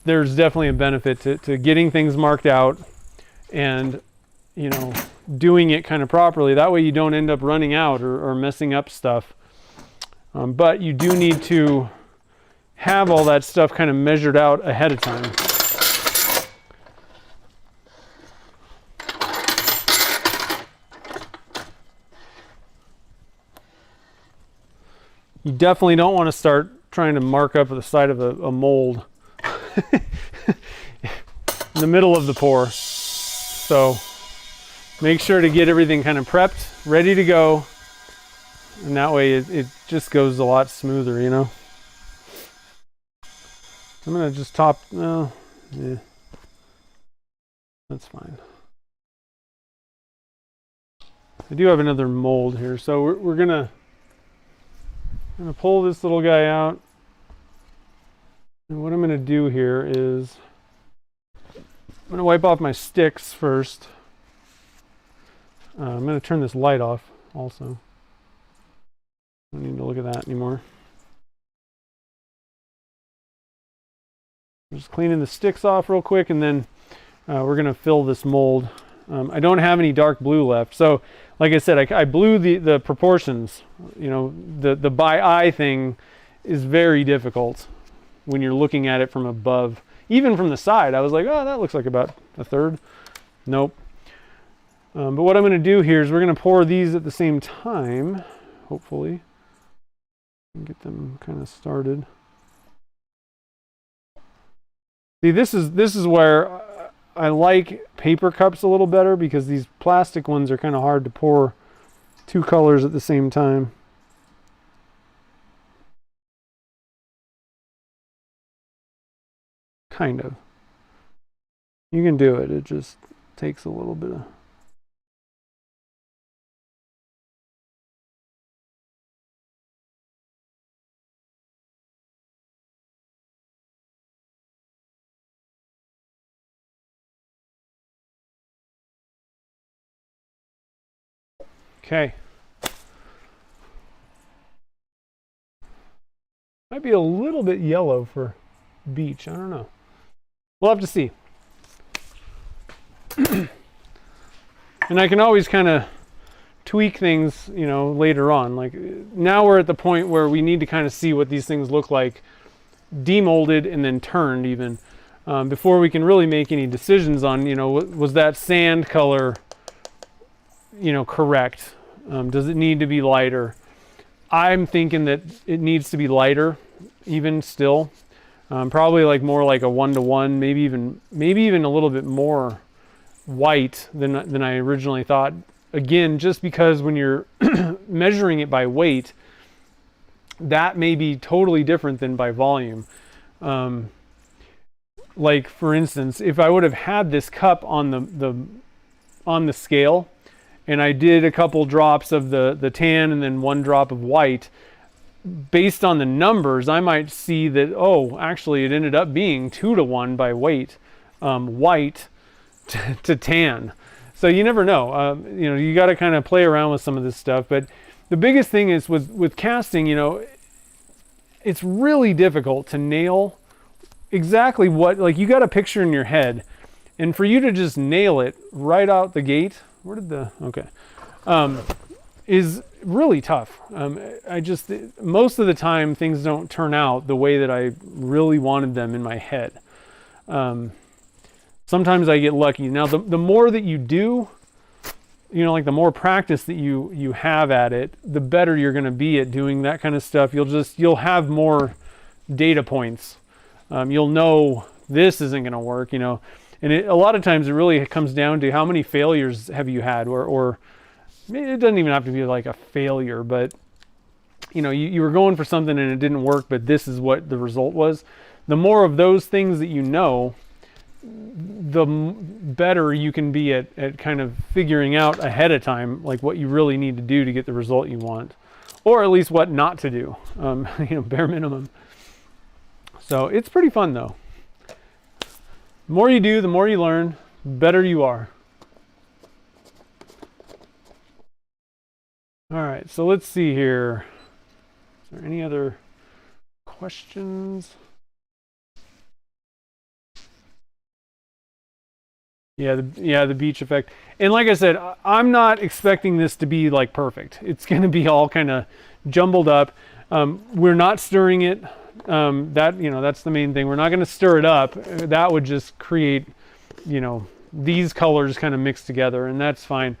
There's definitely a benefit to getting things marked out and, you know, doing it kind of properly. That way you don't end up running out or messing up stuff. But you do need to have all that stuff kind of measured out ahead of time. You definitely don't want to start trying to mark up the side of a mold in the middle of the pour. So make sure to get everything kind of prepped, ready to go. And that way it just goes a lot smoother, you know. I'm going to just top, well, yeah, that's fine. I do have another mold here, so we're going to pull this little guy out. And what I'm going to do here is I'm going to wipe off my sticks first. I'm going to turn this light off also. I don't need to look at that anymore. I'm just cleaning the sticks off real quick, and then we're going to fill this mold. I don't have any dark blue left, so like I said, I blew the proportions. You know, the by eye thing is very difficult when you're looking at it from above. Even from the side, I was like, oh, that looks like about a third. Nope. But what I'm going to do here is we're going to pour these at the same time, hopefully, and get them kind of started. See, this is where I like paper cups a little better, because these plastic ones are kind of hard to pour two colors at the same time. Kind of. You can do it. It just takes a little bit of... Okay. Might be a little bit yellow for beach. I don't know. We'll have to see. And I can always kind of tweak things, you know, later on. Like now we're at the point where we need to kind of see what these things look like demolded and then turned even before we can really make any decisions on, you know, was that sand color, you know, correct? Does it need to be lighter? I'm thinking that it needs to be lighter even still. Probably like more like a 1-to-1, maybe even a little bit more white than I originally thought. Again, just because when you're measuring it by weight, that may be totally different than by volume. Like for instance, if I would have had this cup on the scale, and I did a couple drops of the tan and then 1 drop of white, based on the numbers, I might see that, oh, actually it ended up being 2-to-1 by weight, white to tan. So you never know. You know, you got to kind of play around with some of this stuff. But the biggest thing is with casting, you know, it's really difficult to nail exactly what, like you got a picture in your head, and for you to just nail it right out the gate, is really tough. Most of the time things don't turn out the way that I really wanted them in my head. Sometimes I get lucky. Now, the more that you do, you know, like the more practice that you have at it, the better you're going to be at doing that kind of stuff. You'll have more data points. You'll know this isn't going to work, you know. And a lot of times it really comes down to how many failures have you had, or it doesn't even have to be like a failure, but you know, you were going for something and it didn't work, but this is what the result was. The more of those things that you know, the better you can be at kind of figuring out ahead of time, like what you really need to do to get the result you want, or at least what not to do, you know, bare minimum. So it's pretty fun though. The more you do, the more you learn, the better you are. All right, so let's see here. Is there any other questions? Yeah, the beach effect. And like I said, I'm not expecting this to be like perfect. It's going to be all kind of jumbled up. We're not stirring it. That, you know, that's the main thing. We're not going to stir it up. That would just create, you know, these colors kind of mixed together, and that's fine.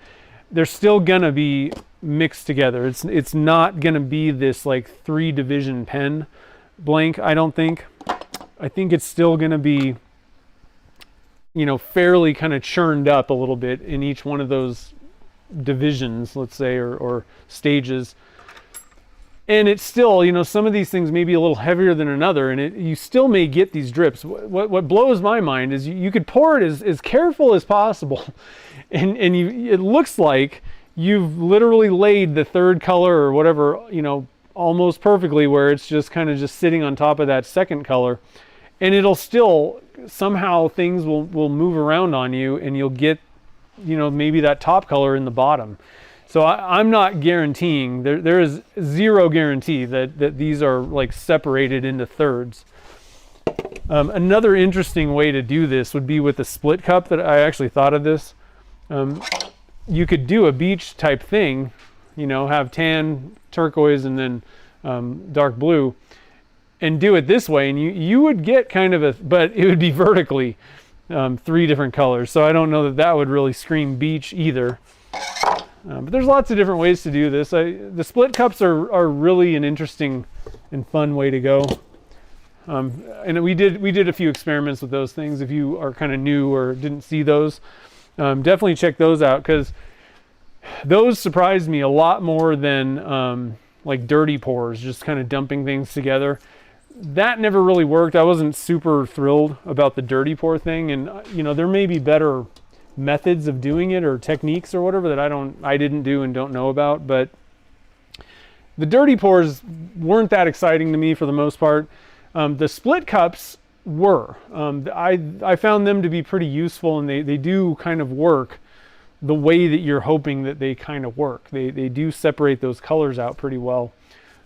They're still going to be mixed together. It's not going to be this like 3-division pen blank, I don't think. I think it's still going to be, you know, fairly kind of churned up a little bit in each one of those divisions, let's say, or stages. And it's still, you know, some of these things may be a little heavier than another, and you still may get these drips. What blows my mind is you could pour it as careful as possible, and it looks like you've literally laid the third color or whatever, you know, almost perfectly, where it's just kind of just sitting on top of that second color, and it'll still somehow things will move around on you, and you'll get, you know, maybe that top color in the bottom. So I'm not guaranteeing, there is zero guarantee that these are like separated into thirds. Another interesting way to do this would be with a split cup. That I actually thought of this. You could do a beach type thing, you know, have tan, turquoise, and then dark blue, and do it this way, and you would get kind of but it would be vertically 3 different colors. So I don't know that would really scream beach either. But there's lots of different ways to do this. The split cups are really an interesting and fun way to go. And we did a few experiments with those things. If you are kind of new or didn't see those, definitely check those out, because those surprised me a lot more than like dirty pours, just kind of dumping things together. that never really worked. I wasn't super thrilled about the dirty pour thing, and you know, there may be better methods of doing it or techniques or whatever that I didn't do and don't know about, but the dirty pours weren't that exciting to me for the most part. The split cups were. I found them to be pretty useful, and they do kind of work the way that you're hoping that they kind of work. They do separate those colors out pretty well.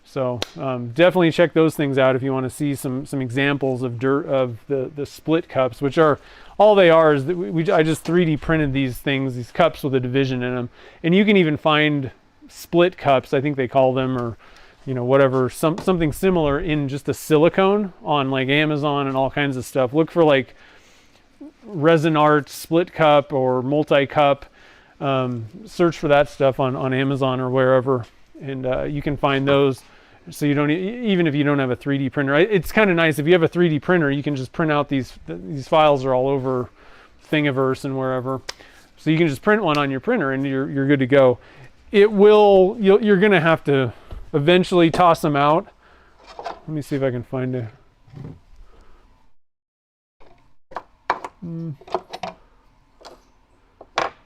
So definitely check those things out if you want to see some examples of the split cups, which are all they are is that I just 3D printed these things, these cups with a division in them, and you can even find split cups, I think they call them, or you know, whatever, something similar in just a silicone on like Amazon and all kinds of stuff. Look for like Resin Art split cup or multi-cup. Search for that stuff on Amazon or wherever, and you can find those. So you don't, even if you don't have a 3D printer, it's kind of nice if you have a 3D printer, you can just print out these files are all over Thingiverse and wherever. So you can just print one on your printer and you're good to go. You're going to have to eventually toss them out. Let me see if I can find it.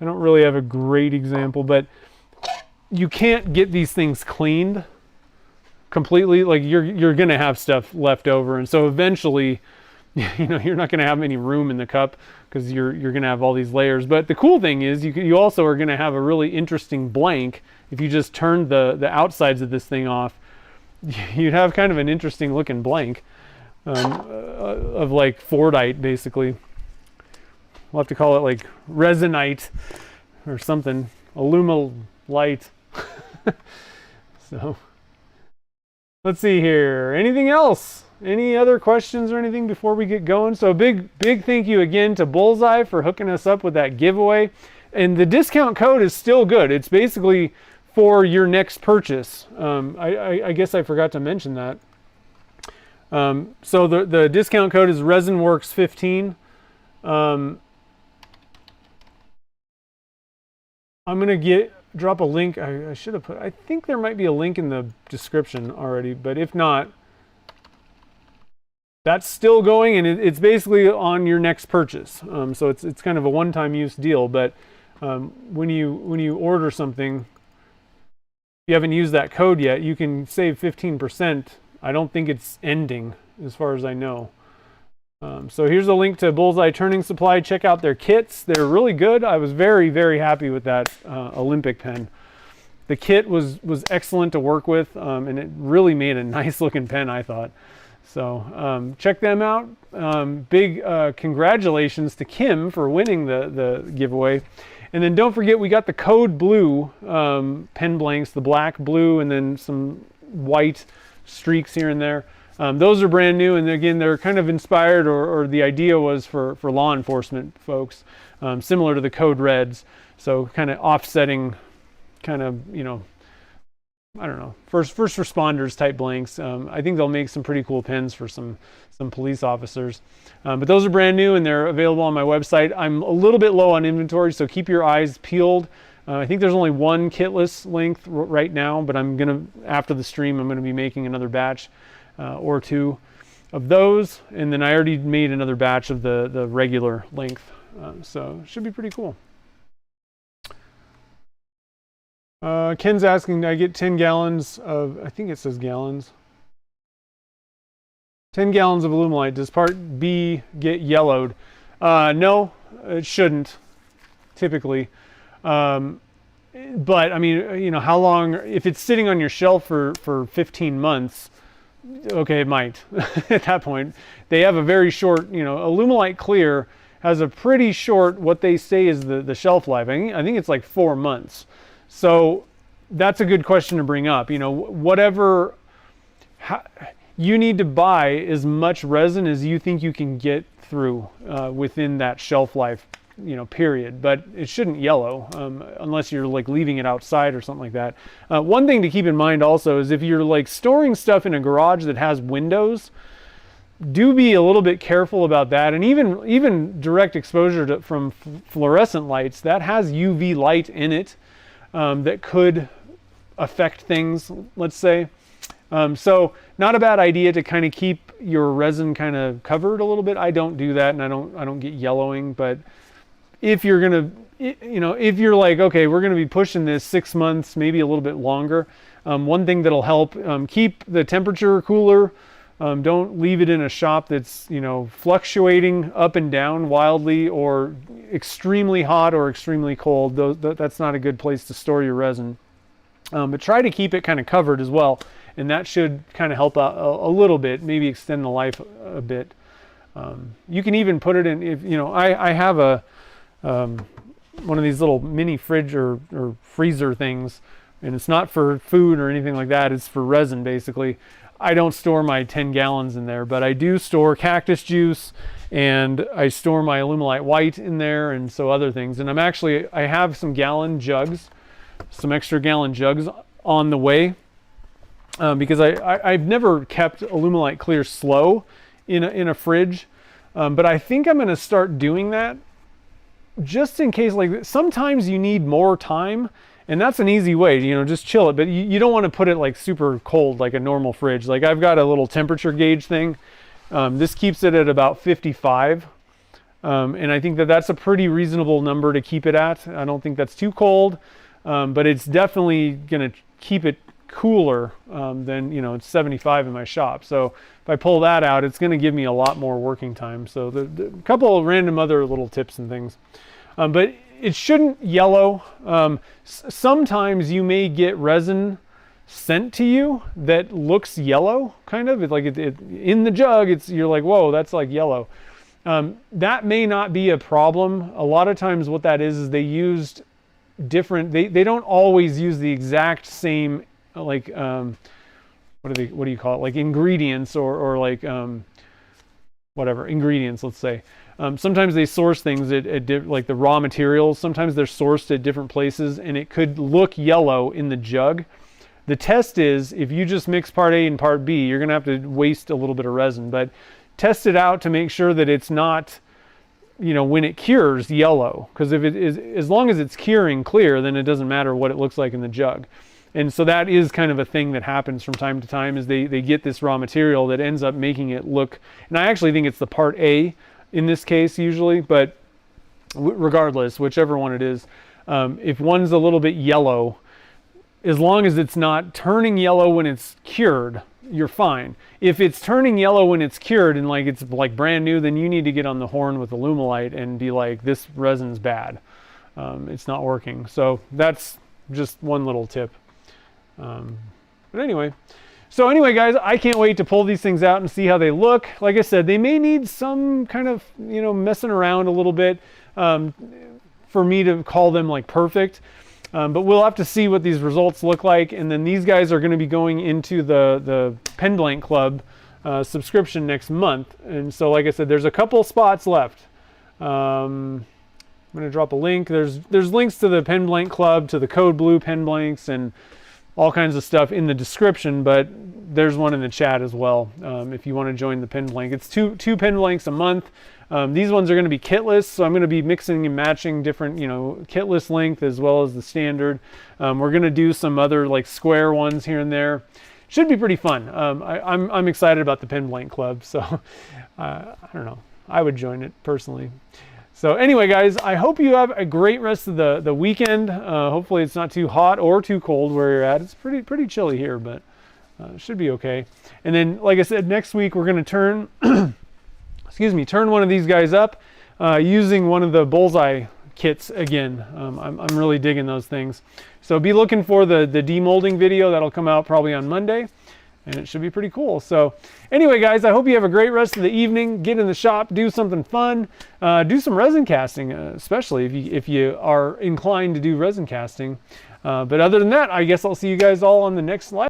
I don't really have a great example, but you can't get these things cleaned completely. Like you're going to have stuff left over, and so eventually, you know, you're not going to have any room in the cup because you're going to have all these layers. But the cool thing is you also are going to have a really interesting blank. If you just turned the outsides of this thing off, you'd have kind of an interesting looking blank of like Fordite, basically. We'll have to call it like Resinite or something, Alumilite. So let's see here. Anything else? Any other questions or anything before we get going? So big thank you again to Bullseye for hooking us up with that giveaway. And the discount code is still good. It's basically for your next purchase. I guess I forgot to mention that. So the discount code is ResinWorks15. I'm gonna drop a link. I should have I think there might be a link in the description already, but if not, that's still going, and it's basically on your next purchase. So it's kind of a one-time use deal, but when you order something, if you haven't used that code yet, you can save 15%. I don't think it's ending as far as I know. So here's a link to Bullseye Turning Supply. Check out their kits. They're really good. I was very, very happy with that Olympic pen. The kit was excellent to work with, and it really made a nice looking pen, I thought. So check them out. Big congratulations to Kim for winning the giveaway. And then don't forget, we got the code blue pen blanks, the black, blue, and then some white streaks here and there. Those are brand new, and again, they're kind of inspired, or the idea was for law enforcement folks, similar to the code reds. So kind of offsetting, kind of, you know, I don't know, first responders type blanks. I think they'll make some pretty cool pens for some police officers. But those are brand new, and they're available on my website. I'm a little bit low on inventory, so keep your eyes peeled. I think there's only one kitless length right now, but after the stream, I'm going to be making another batch or two of those, and then I already made another batch of the regular length, so it should be pretty cool. Ken's asking, I get 10 gallons of, I think it says gallons, 10 gallons of Alumilite. Does part B get yellowed? No, it shouldn't, typically. But I mean, you know, how long, if it's sitting on your shelf for 15 months, okay, it might. At that point, they have a very short, you know, Alumilite Clear has a pretty short, what they say is the shelf life. I think it's like 4 months. So that's a good question to bring up. You know, you need to buy as much resin as you think you can get through within that shelf life, you know, period. But it shouldn't yellow unless you're like leaving it outside or something like that. One thing to keep in mind also is if you're like storing stuff in a garage that has windows, do be a little bit careful about that. And even direct exposure from fluorescent lights, that has UV light in it that could affect things, let's say. So not a bad idea to kind of keep your resin kind of covered a little bit. I don't do that, and I don't get yellowing. But if you're gonna, if you're like, okay, we're gonna be pushing this 6 months, maybe a little bit longer. One thing that'll help, keep the temperature cooler. Don't leave it in a shop that's, fluctuating up and down wildly, or extremely hot or extremely cold. That's not a good place to store your resin. But try to keep it kind of covered as well. And that should kind of help out a little bit, maybe extend the life a bit. You can even put it in, if I have one of these little mini fridge or freezer things, and it's not for food or anything like that. It's for resin, basically. I don't store my 10 gallons in there, but I do store cactus juice, and I store my Alumilite white in there, and so other things. And I have some extra gallon jugs on the way, because I've never kept Alumilite clear slow in a fridge, but I think I'm going to start doing that just in case. Like, sometimes you need more time, and that's an easy way, just chill it. But you don't want to put it like super cold like a normal fridge. Like, I've got a little temperature gauge thing. This keeps it at about 55. And I think that's a pretty reasonable number to keep it at. I don't think that's too cold, but it's definitely going to keep it cooler than, it's 75 in my shop. So if I pull that out, it's going to give me a lot more working time. So the couple of random other little tips and things. But it shouldn't yellow. Sometimes you may get resin sent to you that looks yellow, kind of. It's like in the jug, you're like, whoa, that's like yellow. That may not be a problem. A lot of times what that is they used different, they don't always use the exact same, like, what do you call it? Like ingredients or like, whatever, ingredients, let's say. Sometimes they source things like the raw materials. Sometimes they're sourced at different places, and it could look yellow in the jug. The test is, if you just mix part A and part B, you're gonna have to waste a little bit of resin, but test it out to make sure that it's not, when it cures, yellow. Because if it is, as long as it's curing clear, then it doesn't matter what it looks like in the jug. And so that is kind of a thing that happens from time to time, is they get this raw material that ends up making it look, and I actually think it's the part A in this case usually, but regardless, whichever one it is, if one's a little bit yellow, as long as it's not turning yellow when it's cured, you're fine. If it's turning yellow when it's cured and like it's like brand new, then you need to get on the horn with Alumilite and be like, this resin's bad. It's not working. So that's just one little tip. But anyway, guys, I can't wait to pull these things out and see how they look. Like I said, they may need some kind of, messing around a little bit for me to call them like perfect. But we'll have to see what these results look like. And then these guys are going to be going into the Pen Blank Club subscription next month. And so, like I said, there's a couple spots left. I'm going to drop a link. There's links to the Pen Blank Club, to the Code Blue pen blanks, and all kinds of stuff in the description, but there's one in the chat as well if you want to join the pen blank. It's two pen blanks a month. These ones are going to be kitless, so I'm going to be mixing and matching different, kitless length as well as the standard. We're going to do some other like square ones here and there. Should be pretty fun. I'm excited about the Pen Blank Club, so I don't know. I would join it personally. So anyway, guys, I hope you have a great rest of the weekend. Hopefully it's not too hot or too cold where you're at. It's pretty chilly here, but it should be okay. And then, like I said, next week we're going to turn, turn one of these guys up using one of the bullseye kits again. I'm really digging those things. So be looking for the demolding video. That'll come out probably on Monday. And it should be pretty cool. So anyway, guys, I hope you have a great rest of the evening. Get in the shop, do something fun, do some resin casting, especially if you are inclined to do resin casting. But other than that, I guess I'll see you guys all on the next slide.